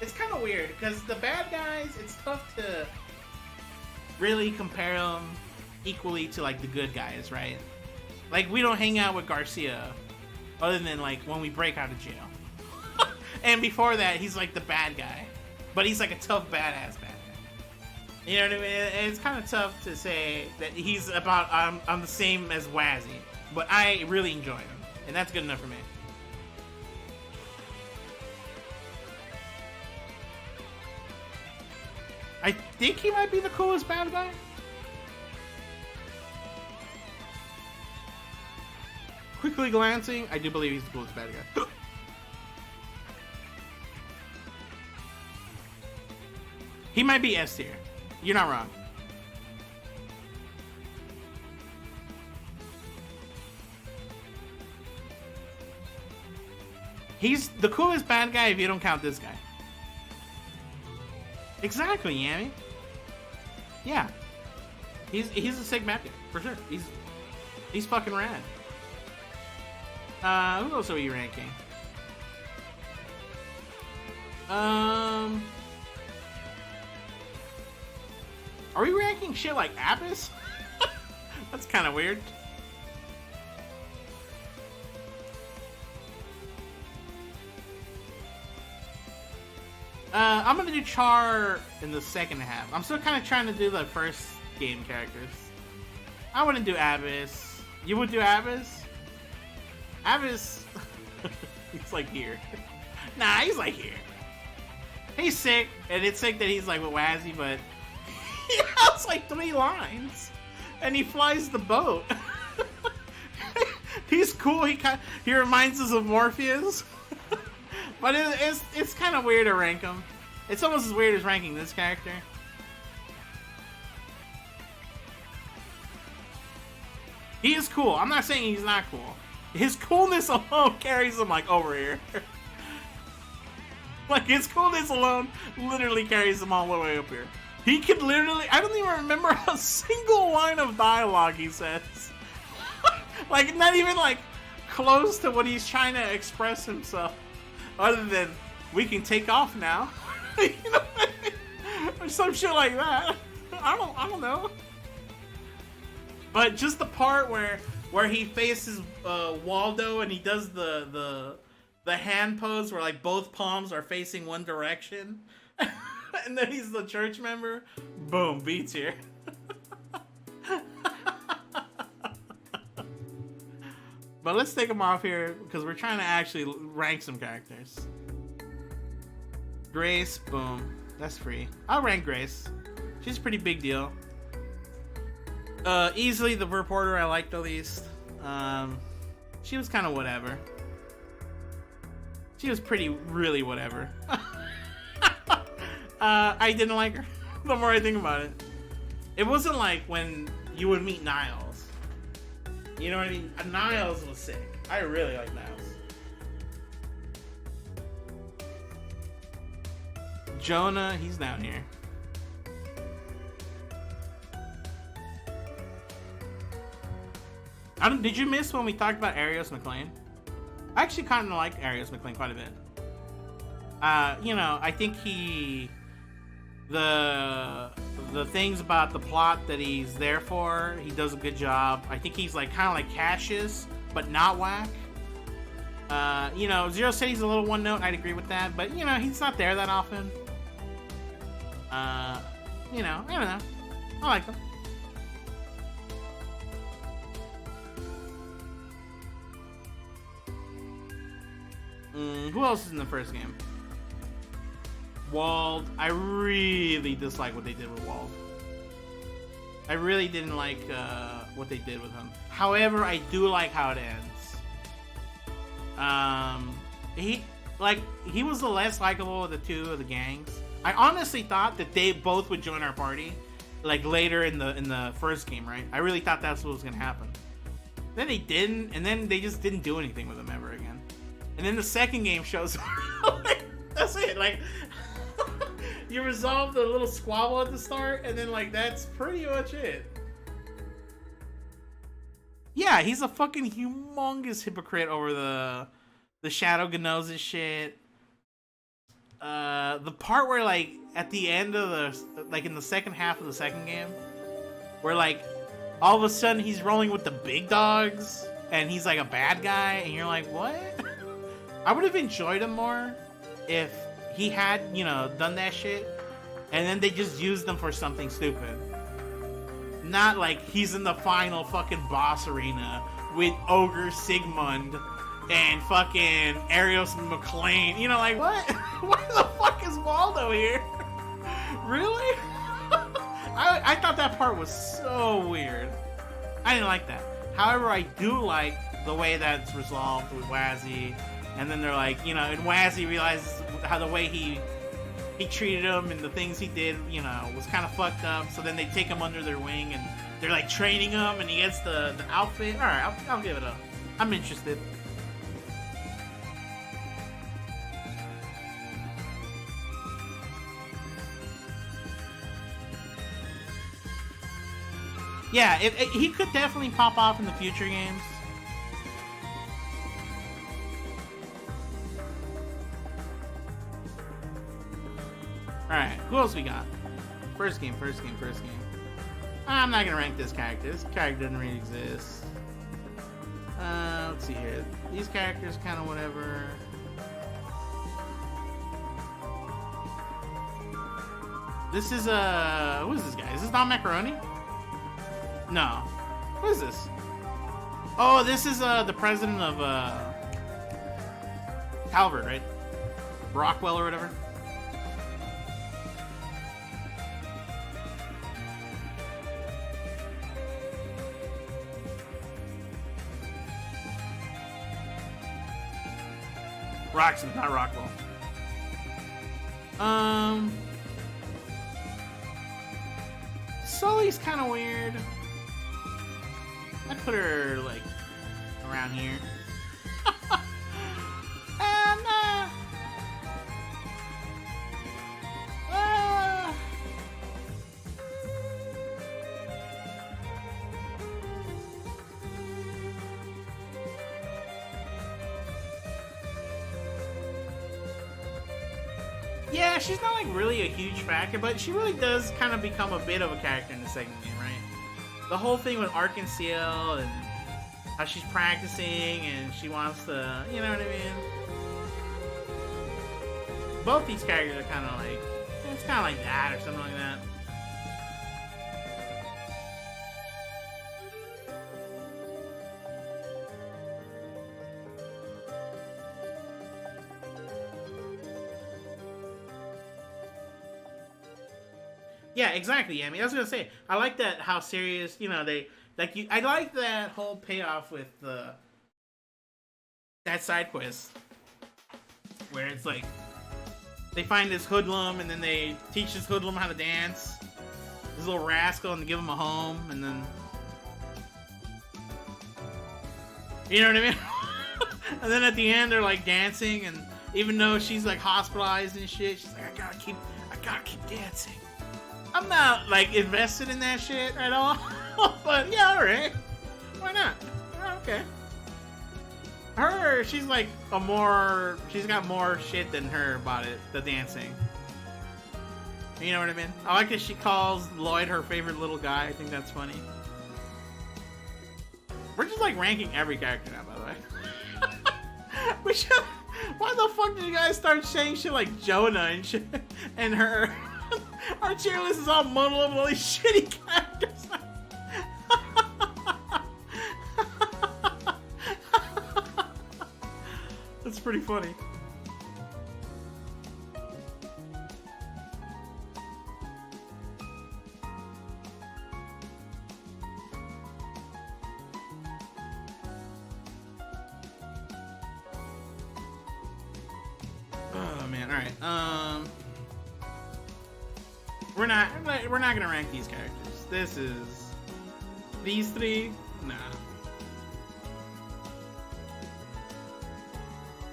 S1: It's kind of weird because the bad guys, it's tough to really compare them equally to like the good guys, right? Like we don't hang out with Garcia other than like when we break out of jail. And before that, he's like the bad guy. But he's like a tough, badass bad guy. You know what I mean? And it's kind of tough to say that he's about on the same as Wazy. But I really enjoy him. And that's good enough for me. I think he might be the coolest bad guy. Quickly glancing, I do believe he's the coolest bad guy. He might be S tier. You're not wrong. He's the coolest bad guy if you don't count this guy. Exactly, Yami. Yeah. He's a sick bad guy, for sure. He's fucking rad. Who else are we ranking? Are we ranking shit like Abbas? That's kind of weird. I'm gonna do Char in the second half. I'm still kind of trying to do the first game characters. I wouldn't do Abbas. You would do Abbas? Abbas... he's like here. Nah, he's like here. He's sick, and it's sick that he's like with Wazy, but he has like 3 lines, and he flies the boat. He's cool. He reminds us of Morpheus, but it's kind of weird to rank him. It's almost as weird as ranking this character. He is cool. I'm not saying he's not cool. His coolness alone carries him like over here. Like his coolness alone literally carries him all the way up here. He could literally, I don't even remember a single line of dialogue he says. Like not even like close to what he's trying to express himself. Other than, we can take off now. You know what I mean? Or some shit like that. I don't know. But just the part where he faces Waldo and he does the hand pose where like both palms are facing one direction, and then he's the church member. Boom, beats here. But let's take him off here because we're trying to actually rank some characters. Grace, boom, that's free. I'll rank Grace. She's a pretty big deal. Easily the reporter I liked the least. She was kind of whatever. She was really whatever. I didn't like her. The more I think about it, it wasn't like when you would meet Niles. You know what I mean? Niles was sick. I really like Niles. Jona, he's down here. Did you miss when we talked about Arios McLean? I actually kind of like Arios McLean quite a bit. You know, I think the things about the plot that he's there for, he does a good job. I think he's like kind of like Cassius, but not whack. You know, Zero said he's a little one note. I'd agree with that, but you know, he's not there that often. You know, I don't know. I like him. Who else is in the first game? Wald. I really dislike what they did with Wald. I really didn't like what they did with him. However, I do like how it ends. He was the less likable of the two of the gangs. I honestly thought that they both would join our party, like later in the first game, right? I really thought that's what was gonna happen. Then they didn't, and then they just didn't do anything with him ever again. And then the second game shows like, that's it. Like you resolve the little squabble at the start, and then like that's pretty much it. Yeah, he's a fucking humongous hypocrite over the Shadow Gnosis shit. The part where like at the end of in the second half of the second game, where like all of a sudden he's rolling with the big dogs and he's like a bad guy, and you're like, what? I would have enjoyed him more if he had, you know, done that shit, and then they just used him for something stupid. Not like he's in the final fucking boss arena with Ogre Sigmund and fucking Arios McLean. You know, like, what? Why the fuck is Waldo here? Really? I thought that part was so weird. I didn't like that. However, I do like the way that's resolved with Wazy. And then they're like, you know, and Wazy realizes how the way he treated him and the things he did, you know, was kind of fucked up. So then they take him under their wing and they're like training him, and he gets the outfit. All right, I'll give it up. I'm interested. Yeah, he could definitely pop off in the future games. Alright, who else we got? First game. I'm not gonna rank this character. This character doesn't really exist. Let's see here. These characters kind of whatever. This is who is this guy? Is this not Macaroni? No. Who is this? Oh, this is the president of Calvert, right? Rockwell or whatever. Roxon, not Rockwell. Sully's kind of weird. I'd put her like around here. And yeah, she's not like really a huge factor, but she really does kind of become a bit of a character in the second game, right? The whole thing with Arc and Seal and how she's practicing and she wants to, you know what I mean? Both these characters are kind of like, it's kind of like that or something like that. Yeah, exactly. I mean, I was gonna say, I like that how serious, you know, they like you. I like that whole payoff with that side quest where it's like they find this hoodlum and then they teach this hoodlum how to dance, this little rascal, and give him a home, and then you know what I mean. And then at the end they're like dancing, and even though she's like hospitalized and shit, she's like, I gotta keep dancing. I'm not like invested in that shit at all, but yeah, alright. Why not? Okay. She's like she's got more shit than her about it, the dancing. You know what I mean? I like that she calls Lloyd her favorite little guy. I think that's funny. We're just like ranking every character now, by the way. We should. Why the fuck did you guys start saying shit like Jona and shit and her? Our tier list is all muddled up with all these shitty characters. That's pretty funny. Oh man, alright. We're not gonna rank these characters. These three, nah.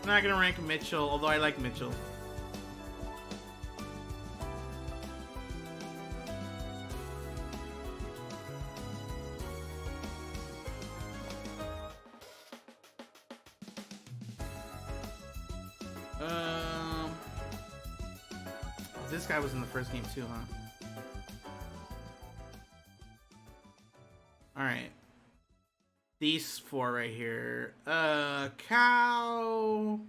S1: I'm not gonna rank Michel, although I like Michel. This guy was in the first game too, huh? Alright. These four right here. Cow.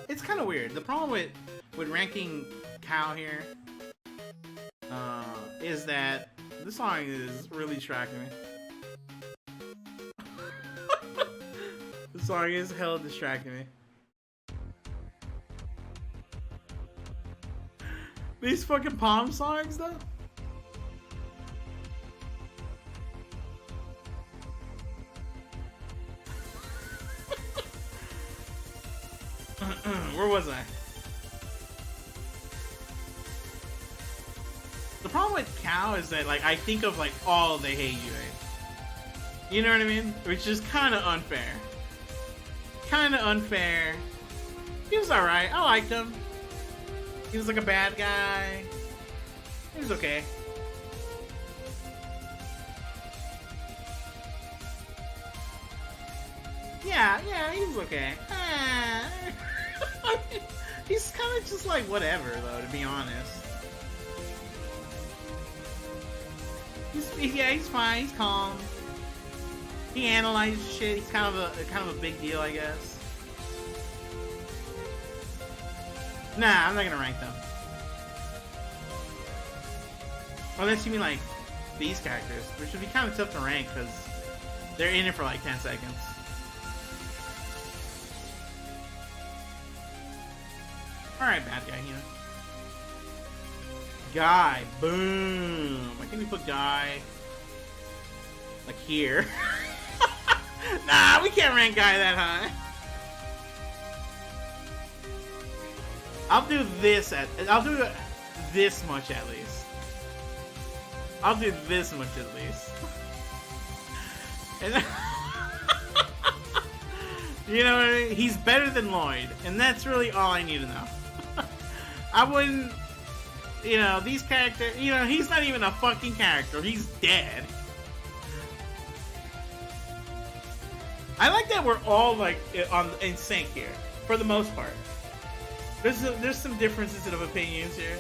S1: It's kind of weird. The problem with ranking Cow here is that this song is really distracting me. The song is hella distracting me. These fucking Palm songs, though? Where was I? The problem with Cow is that, like, I think of, like, oh, they hate you, right? You know what I mean? Which is kind of unfair. Kind of unfair. He was alright. I liked him. He was like a bad guy. He was okay. Yeah, he was okay. He's kind of just like whatever, though, to be honest. He's fine. He's calm. He analyzes shit. He's kind of a big deal, I guess. Nah, I'm not gonna rank them. Unless you mean like these characters, which would be kind of tough to rank because they're in it for like 10 seconds. Alright, bad guy, you know. Guy, boom. I think we put Guy like here. Nah, we can't rank Guy that high. I'll do this much at least. I'll do this much at least. And you know what I mean? He's better than Lloyd, and that's really all I need to know. I wouldn't, you know, these characters, you know, he's not even a fucking character. He's dead. I like that we're all like in sync here, for the most part. There's some differences of opinions here.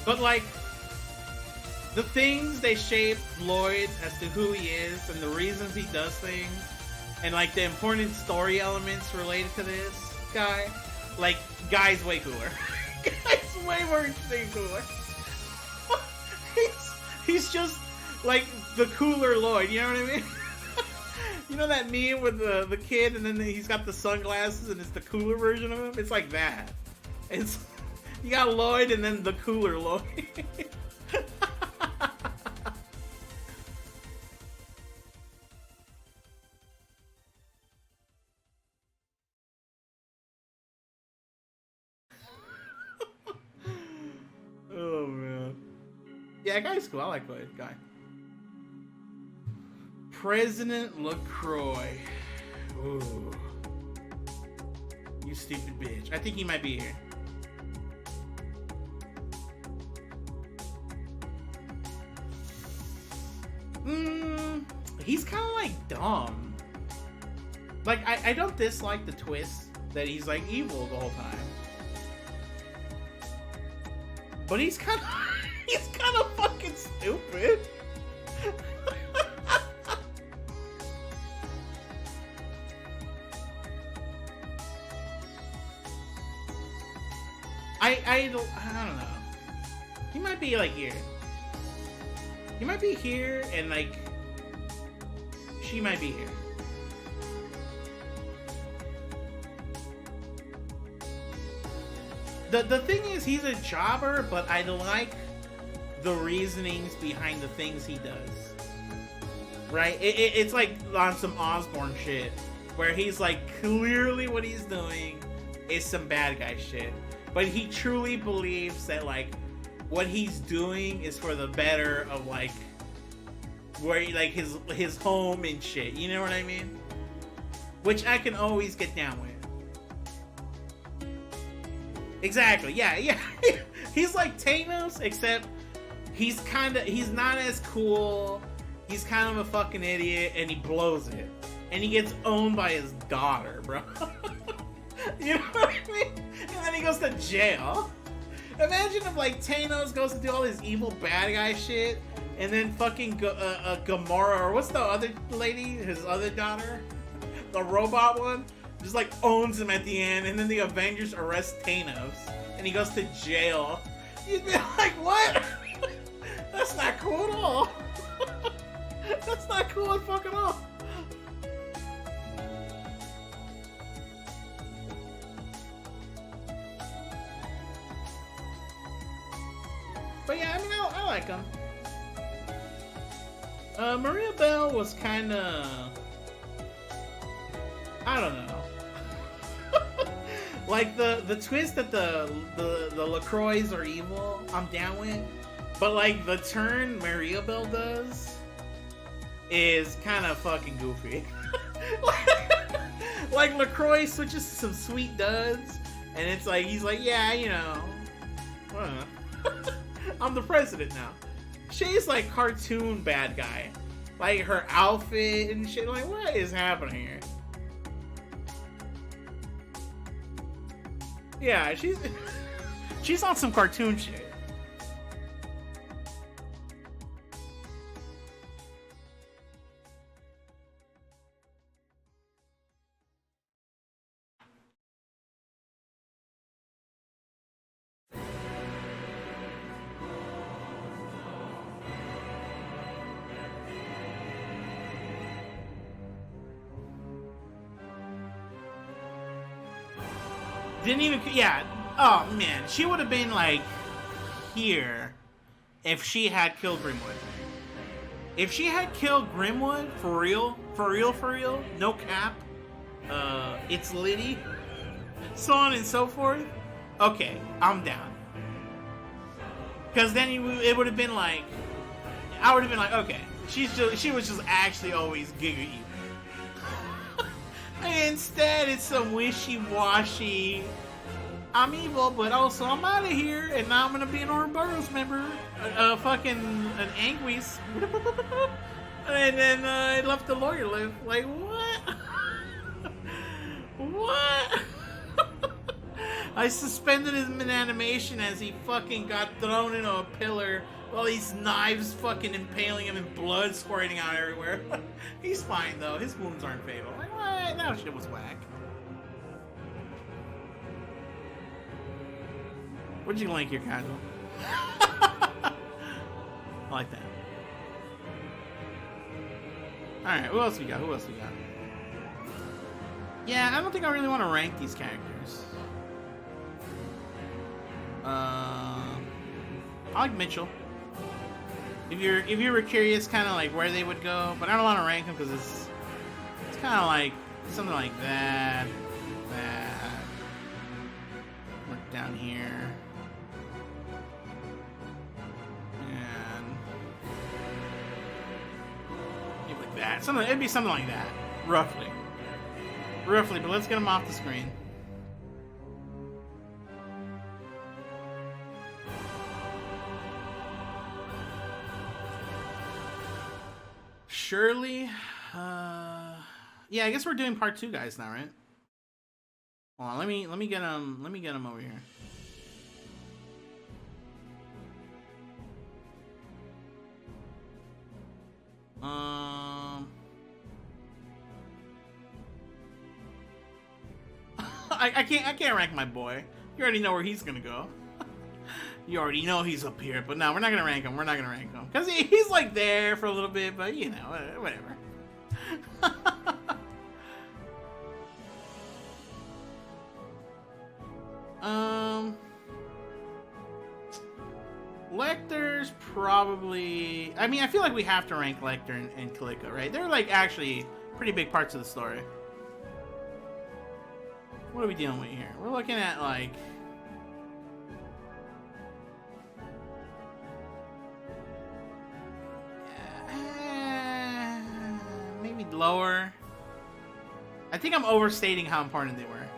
S1: But like, the things they shape Lloyd as to who he is and the reasons he does things, and like the important story elements related to this guy, like, Guy's way cooler. Guy's way more interesting and cooler. he's just like the cooler Lloyd, you know what I mean? You know that meme with the kid and then he's got the sunglasses and it's the cooler version of him? It's like that. It's, you got Lloyd and then the cooler Lloyd. Oh man. Yeah, Guy's cool. I like Lloyd. Guy. President LaCroix. Ooh. You stupid bitch. I think he might be here. He's kind of like dumb. Like, I don't dislike the twist that he's like evil the whole time. But he's kind of fucking stupid. I don't know. He might be like here. He might be here, and like she might be here. The thing is, he's a jobber, but I like the reasonings behind the things he does. Right? It's like on some Osborne shit, where he's like, clearly what he's doing is some bad guy shit. But he truly believes that, like, what he's doing is for the better of, like, where, like, his home and shit. You know what I mean? Which I can always get down with. Exactly, yeah. He's like Thanos, except he's not as cool. He's kind of a fucking idiot, and he blows it. And he gets owned by his daughter, bro. You know what I mean? And then he goes to jail. Imagine if, like, Thanos goes to do all this evil bad guy shit, and then fucking Gamora, or what's the other lady, his other daughter? The robot one? Just, like, owns him at the end, and then the Avengers arrest Thanos, and he goes to jail. You'd be like, what? That's not cool at all. That's not cool at fucking all. But yeah, I mean, I like him. Mariabelle was kind of, I don't know. Like the twist that the LaCroix are evil, I'm down with. But like the turn Mariabelle does is kind of fucking goofy. Like LaCroix switches to some sweet duds, and it's like he's like, yeah, you know, I'm the president now. She's like cartoon bad guy, like her outfit and shit. Like, what is happening here? Yeah, she's on some cartoon shit. Didn't even, yeah. Oh man, she would have been like here if she had killed Grimwood. If she had killed Grimwood, for real, no cap, it's Liddy, so on and so forth. Okay, I'm down. Because then it would have been like, I would have been like, okay, she was just actually always Giga evil. And instead, it's some wishy-washy, I'm evil, but also I'm out of here, and now I'm gonna be an Ouroboros member, fucking an Anguis, and then I left the lawyer live. Like, what? What? I suspended him in animation as he fucking got thrown into a pillar, while these knives fucking impaling him and blood squirting out everywhere. He's fine though, his wounds aren't fatal. Like, what? That shit was whack. What'd you link here, Casual? I like that. Alright, who else we got? Yeah, I don't think I really want to rank these characters. I like Michel. If you were curious, kind of like where they would go, but I don't want to rank them because it's kind of like something like that. Look down here, and maybe like that. It'd be something like that, roughly. But let's get them off the screen. Shirley, yeah, I guess we're doing part 2, guys, now, right? Hold on, let me get him over here. I can't rank my boy. You already know where he's gonna go. You already know he's up here, but no, we're not gonna rank him. Because he's like there for a little bit, but you know, whatever. Lecter's probably, I mean, I feel like we have to rank Lechter and Kilika, right? They're like actually pretty big parts of the story. What are we dealing with here? We're looking at like, maybe lower. I think I'm overstating how important they were.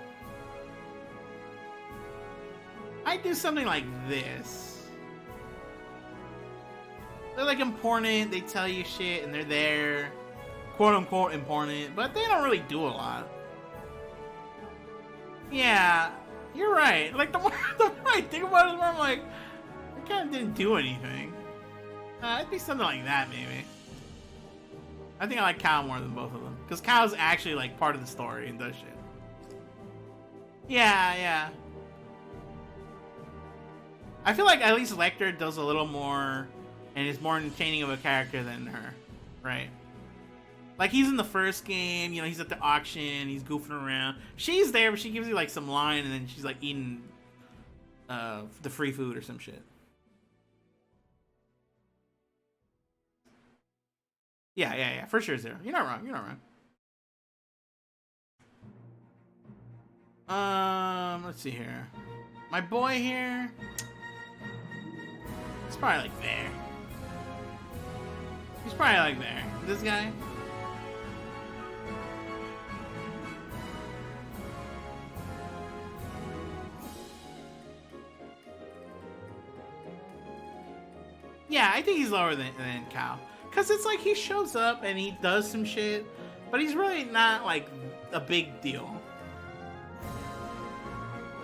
S1: I'd do something like this. They're like important, they tell you shit, and they're there, quote unquote important, but they don't really do a lot. Yeah, you're right. Like the more I think about it, the more I'm like, they kind of didn't do anything. It'd be something like that, maybe. I think I like Cal more than both of them. Because Cal's actually like part of the story and does shit. Yeah. I feel like at least Lechter does a little more and is more entertaining of a character than her, right? Like he's in the first game, you know, he's at the auction, he's goofing around. She's there, but she gives you like some line and then she's like eating the free food or some shit. Yeah, for sure, Zero. You're not wrong. Let's see here. My boy here, he's probably like there. This guy. Yeah, I think he's lower than Cal. Because it's like he shows up and he does some shit, but he's really not like a big deal.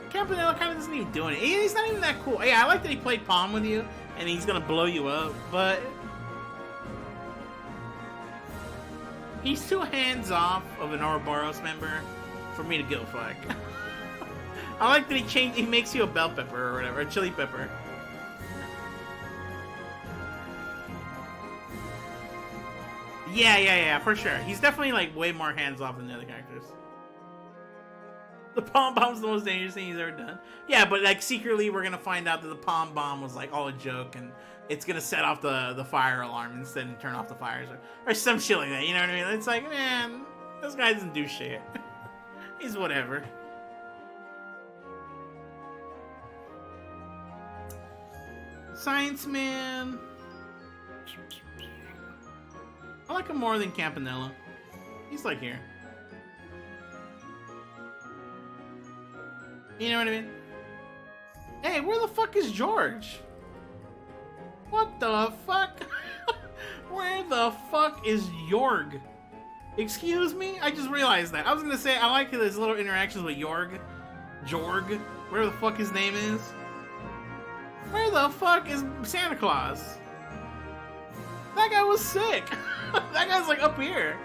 S1: Campanella kind of doesn't even do anything. He's not even that cool. Yeah, I like that he played Palm with you and he's gonna blow you up, but he's too hands off of an Ouroboros member for me to give a fuck. I like that he makes you a bell pepper or whatever, a chili pepper. Yeah, for sure. He's definitely like way more hands off than the other characters. The palm bomb's the most dangerous thing he's ever done. Yeah, but like secretly we're gonna find out that the palm bomb was like all a joke and it's gonna set off the fire alarm instead and turn off the fires or some shit like that. You know what I mean? It's like, man, this guy doesn't do shit. He's whatever. Science man. I like him more than Campanella. He's like here. You know what I mean? Hey, where the fuck is George? What the fuck? Where the fuck is Joerg? Excuse me? I just realized that. I was gonna say, I like his little interactions with Joerg. Joerg. Where the fuck his name is. Where the fuck is Santa Claus? That guy was sick. That guy's like up here.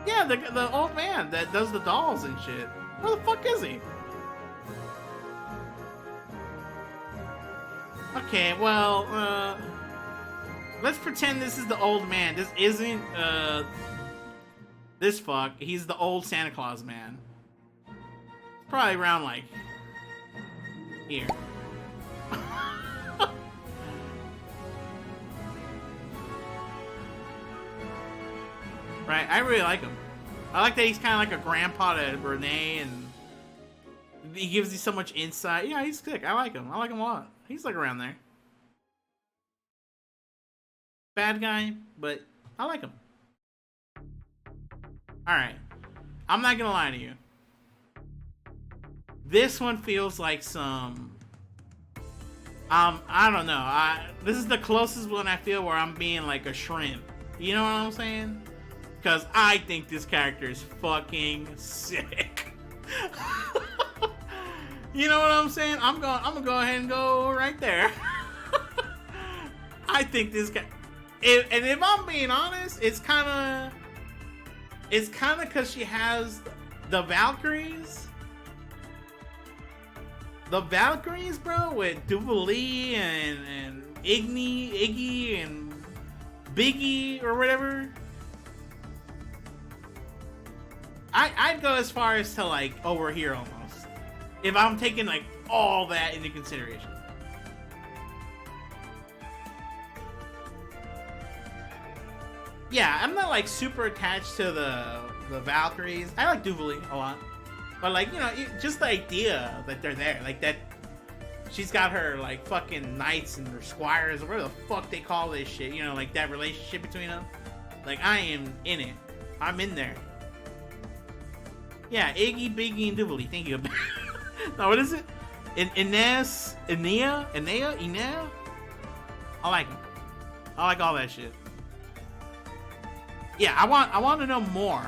S1: Yeah, the old man that does the dolls and shit. Where the fuck is he? Okay, well, let's pretend this is the old man. This isn't, this fuck. He's the old Santa Claus man. Probably around, like, here. Right, I really like him. I like that he's kind of like a grandpa to Renee, and he gives you so much insight. Yeah, he's sick. I like him. I like him a lot. He's like around there. Bad guy, but I like him. Alright. I'm not gonna lie to you. This one feels like some... I don't know. This is the closest one I feel where I'm being like a shrimp. You know what I'm saying? Because I think this character is fucking sick. You know what I'm saying? I'm gonna go ahead and go right there. I think this guy... And if I'm being honest, it's kind of because she has the Valkyries. The Valkyries, bro, with Dudley and Iggy and Biggie or whatever. I'd go as far as to like over here almost, if I'm taking like all that into consideration. Yeah, I'm not like super attached to the Valkyries. I like Dudley a lot, but like, you know, just the idea that they're there, like that she's got her like fucking knights and her squires or whatever the fuck they call this shit, you know, like that relationship between them. Like, I am in it. I'm in there. Yeah, Iggy, Biggie, and Dudley. Thank you. No, what is it? Inez? Inea? I like him. I like all that shit. Yeah, I want to know more.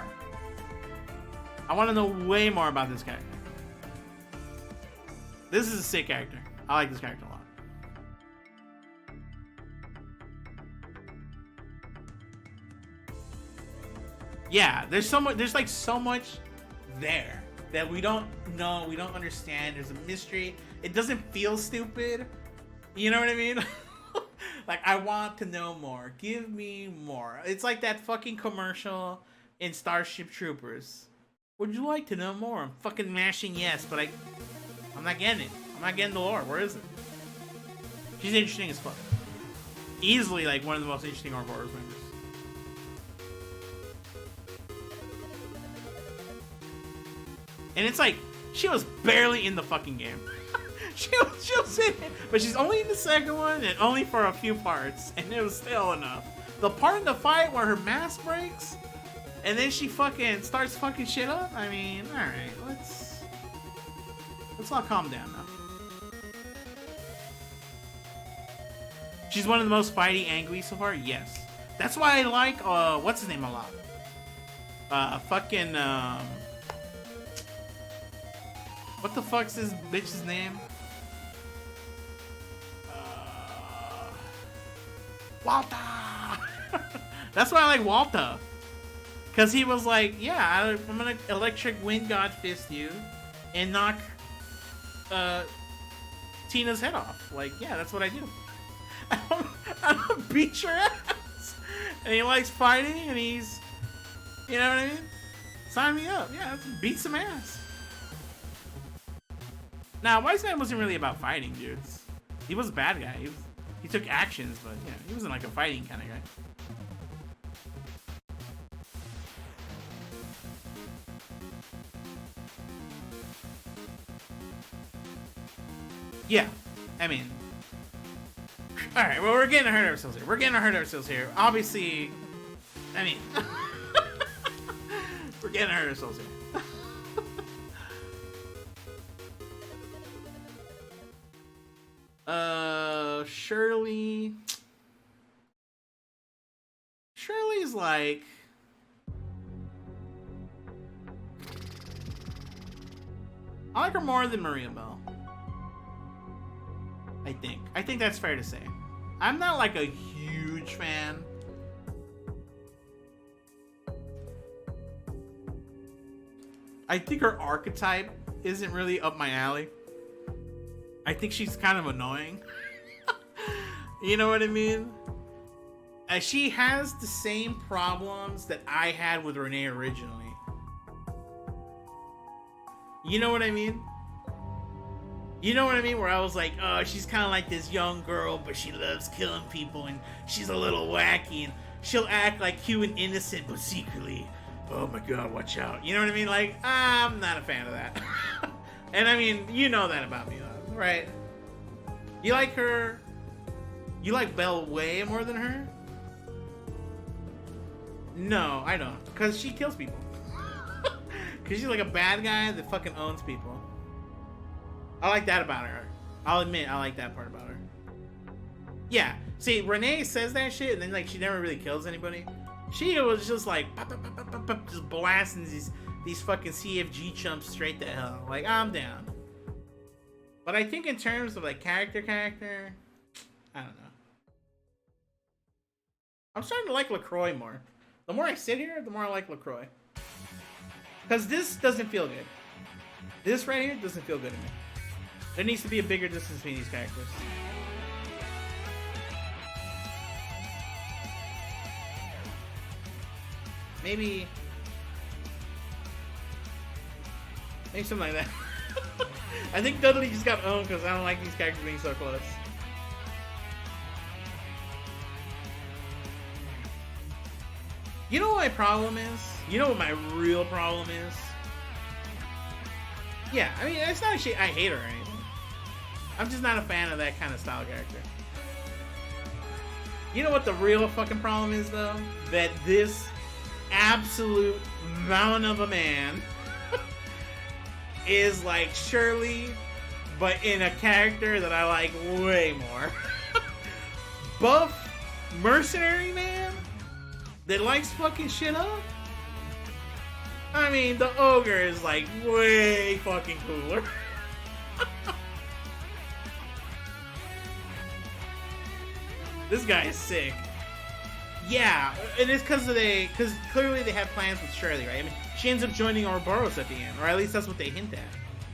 S1: I want to know way more about this character. This is a sick character. I like this character a lot. Yeah, there's like so much there that we don't know, we don't understand. There's a mystery. It doesn't feel stupid. You know what I mean? Like, I want to know more. Give me more. It's like that fucking commercial in Starship Troopers. Would you like to know more? I'm fucking mashing yes, but I'm not getting it. I'm not getting the lore. Where is it? She's interesting as fuck. Easily like one of the most interesting Ouroboros members. And it's like, she was barely in the fucking game. she was in it, but she's only in the second one and only for a few parts, and it was still enough. The part in the fight where her mask breaks, and then she fucking starts fucking shit up. I mean, all right, let's all calm down now. She's one of the most fighty angry so far. Yes, that's why I like what's his name a lot. What the fuck's this bitch's name? Walter. That's why I like Walter. Cause he was like, yeah, I'm gonna electric wind god fist you and knock Tina's head off. Like, yeah, that's what I do. I don't beat your ass. And he likes fighting, and he's, you know what I mean? Sign me up. Yeah, beat some ass. Now, Wise Man wasn't really about fighting, dudes. He was a bad guy. He took actions, but yeah, he wasn't like a fighting kind of guy. Yeah, I mean, all right. Well, we're getting ahead of ourselves here. Obviously, I mean, we're getting ahead of ourselves here. Shirley's like, I like her more than Mariabelle. I think that's fair to say. I'm not like a huge fan. I think her archetype isn't really up my alley. I think she's kind of annoying. You know what I mean? She has the same problems that I had with Renee originally. You know what I mean? You know what I mean? Where I was like, oh, she's kind of like this young girl, but she loves killing people, and she's a little wacky, and she'll act like cute and innocent, but secretly, oh my god, watch out. You know what I mean? Like, I'm not a fan of that. And I mean, you know that about me, though, right? You like her? You like Belle way more than her? No, I don't. Because she kills people. Because she's like a bad guy that fucking owns people. I like that about her. I'll admit, I like that part about her. Yeah. See, Renee says that shit, and then like she never really kills anybody. She was just like pop, pop, pop, pop, pop, just blasting these fucking CFG chumps straight to hell. Like, I'm down. But I think in terms of like character, I don't know. I'm starting to like LaCroix more. The more I sit here, the more I like LaCroix. Because this doesn't feel good. This right here doesn't feel good to me. There needs to be a bigger distance between these characters. Maybe something like that. I think Dudley just got owned because I don't like these characters being so close. You know what my problem is? You know what my real problem is? Yeah, I mean, it's not I hate her or anything. I'm just not a fan of that kind of style character. You know what the real fucking problem is, though? That this absolute mountain of a man is like Shirley, but in a character that I like way more. Buff mercenary man that likes fucking shit up. I mean, the ogre is like way fucking cooler. This guy is sick. Yeah, and it's because clearly they have plans with Shirley, right? I mean, she ends up joining Ouroboros at the end, or at least that's what they hint at.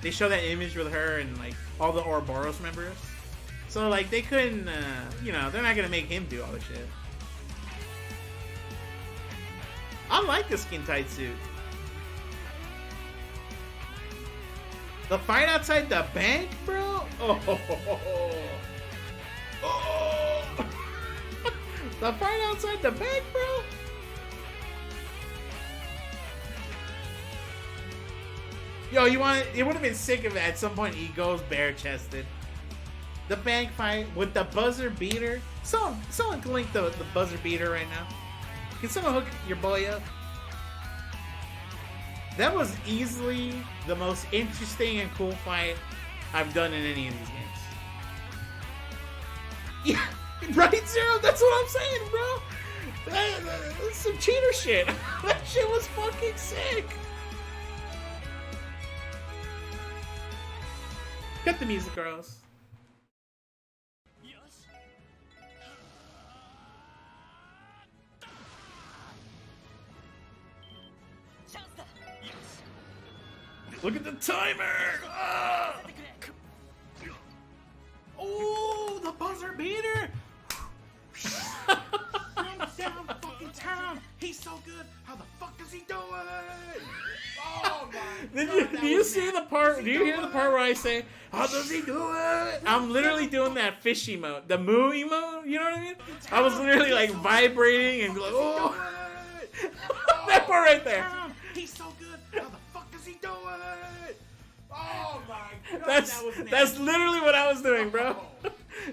S1: They show that image with her and like all the Ouroboros members. So like they couldn't, you know, they're not gonna make him do all the shit. I like the skin tight suit. The fight outside the bank, bro? Oh. The fight outside the bank, bro? Yo, it would have been sick if at some point he goes bare-chested. The bank fight with the buzzer beater. Someone can link the buzzer beater right now. Can someone hook your boy up? That was easily the most interesting and cool fight I've done in any of these games. Yeah, Right, Zero? That's what I'm saying, bro. That's some cheater shit. That shit was fucking sick. Cut the music, girls. Look at the timer! Ah! Oh, the buzzer beater! Down fucking town! He's so good! How the fuck does he do it? Oh my god! Do you see the part? Do you hear the part where I say, "How does he do it?" I'm literally doing that fish emote, the moo emote. You know what I mean? I was literally like vibrating and like, oh, that part right there. He's so good. How the fuck does he do it? Oh my god! That's literally what I was doing, bro.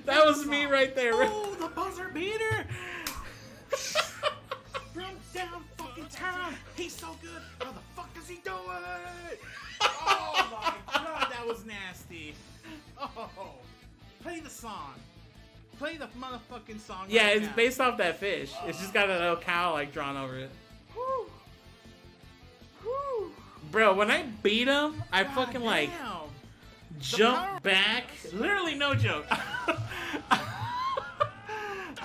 S1: That was me right there. Oh, the buzzer beater! Down fucking town. He's so good. How the fuck does he do it? Oh my god, that was nasty. Oh, play the song. Play the motherfucking song. Yeah, right, it's now. Based off that fish. It's just got a little cow like drawn over it. Whew. Whew. Bro, when I beat him, I fucking damn. Like jumped back. Literally, no joke.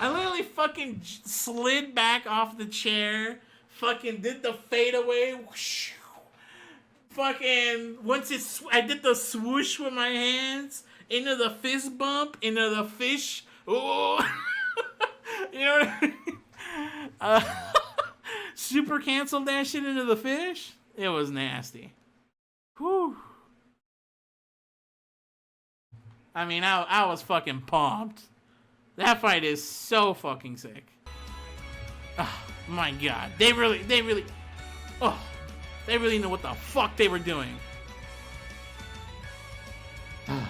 S1: I literally fucking slid back off the chair, fucking did the fadeaway, whoosh, fucking, I did the swoosh with my hands, into the fist bump, into the fish, oh, you know what I mean? Super canceled that shit into the fish. It was nasty. Whew. I mean, I was fucking pumped. That fight is so fucking sick. Oh my god. They really knew what the fuck they were doing. Oh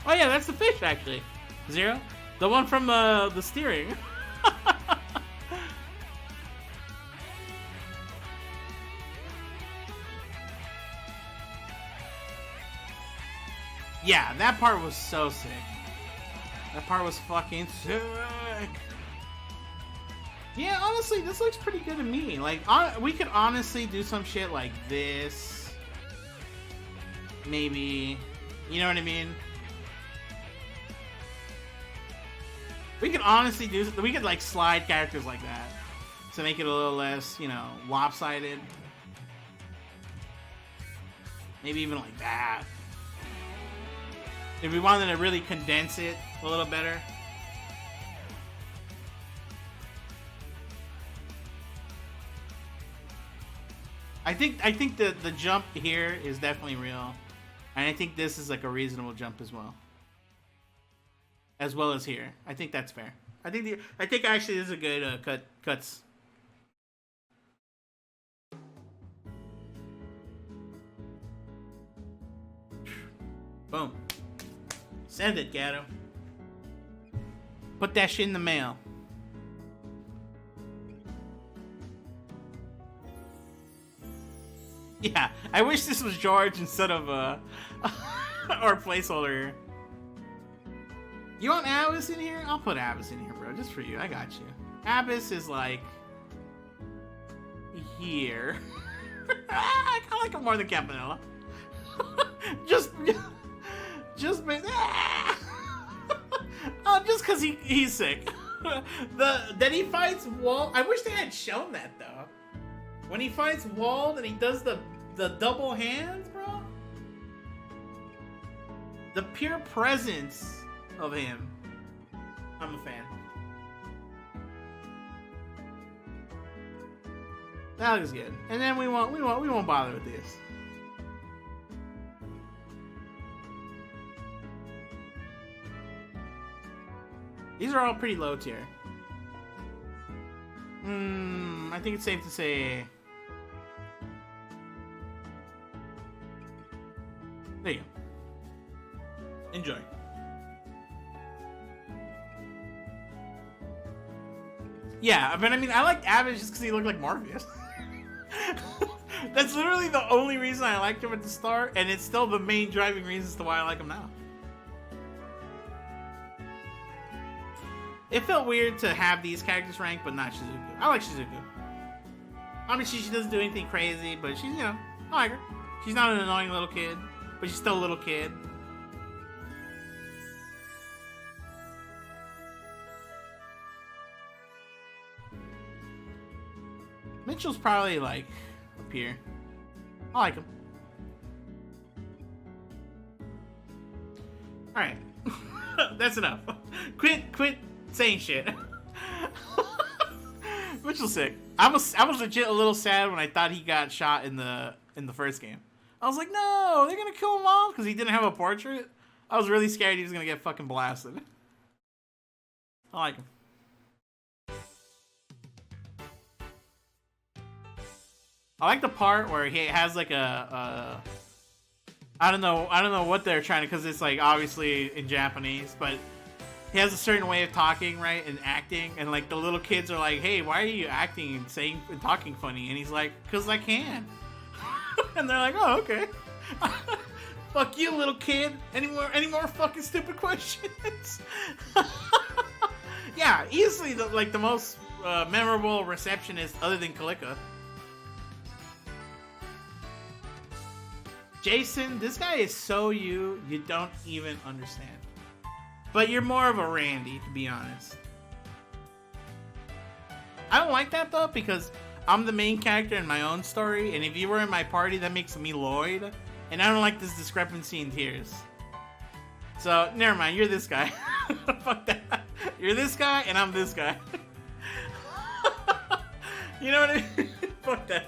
S1: yeah, that's the fish actually. Zero? The one from the steering. Yeah, that part was so sick. That part was fucking sick. Yeah, honestly, this looks pretty good to me. Like, we could honestly do some shit like this. Maybe. You know what I mean? We could honestly we could like slide characters like that to make it a little less, you know, lopsided. Maybe even like that. If we wanted to really condense it a little better. I think the jump here is definitely real. And I think this is like a reasonable jump as well. As well as here. I think that's fair. I think actually this is a good cuts. Boom. Send it, Gato. Put that shit in the mail. Yeah, I wish this was George instead of our placeholder. You want Abbas in here? I'll put Abbas in here, bro, just for you. I got you. Abbas is like here. I kind of like him more than Campanella. just because he's sick. Then he fights Wald. I wish they had shown that though. When he fights Wald and he does the double hands, bro. The pure presence of him. I'm a fan. That looks good. And then we won't bother with this. These are all pretty low tier. I think it's safe to say. There you go. Enjoy. Yeah, but I mean, I like Abbas just because he looked like Morpheus. That's literally the only reason I liked him at the start, and it's still the main driving reason as to why I like him now. It felt weird to have these characters ranked, but not Shizuku. I like Shizuku. Obviously, she doesn't do anything crazy, but she's, you know, I like her. She's not an annoying little kid, but she's still a little kid. Michel's probably, like, up here. I like him. Alright. That's enough. Quit saying shit. Michel's sick. I was legit a little sad when I thought he got shot in the first game. I was like, no, they're gonna kill him off because he didn't have a portrait. I was really scared he was gonna get fucking blasted. I like him. I like the part where he has like I don't know what they're trying to, because it's like obviously in Japanese, but he has a certain way of talking, right, and acting, and like the little kids are like, hey, why are you acting and saying and talking funny? And he's like, because I can. And they're like, oh, okay. Fuck you, little kid. Any more fucking stupid questions? Yeah, easily the most memorable receptionist other than Kilika. Jason, this guy is so you don't even understand. But you're more of a Randy, to be honest. I don't like that, though, because I'm the main character in my own story, and if you were in my party, that makes me Lloyd, and I don't like this discrepancy in tiers. So, never mind, you're this guy. Fuck that. You're this guy, and I'm this guy. You know what I mean? Fuck that.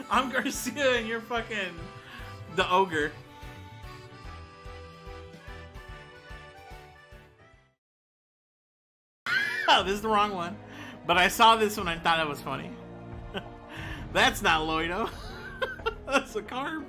S1: I'm Garcia, and you're fucking the ogre. Oh, this is the wrong one. But I saw this one and thought it was funny. That's not Lloydo. That's a carb.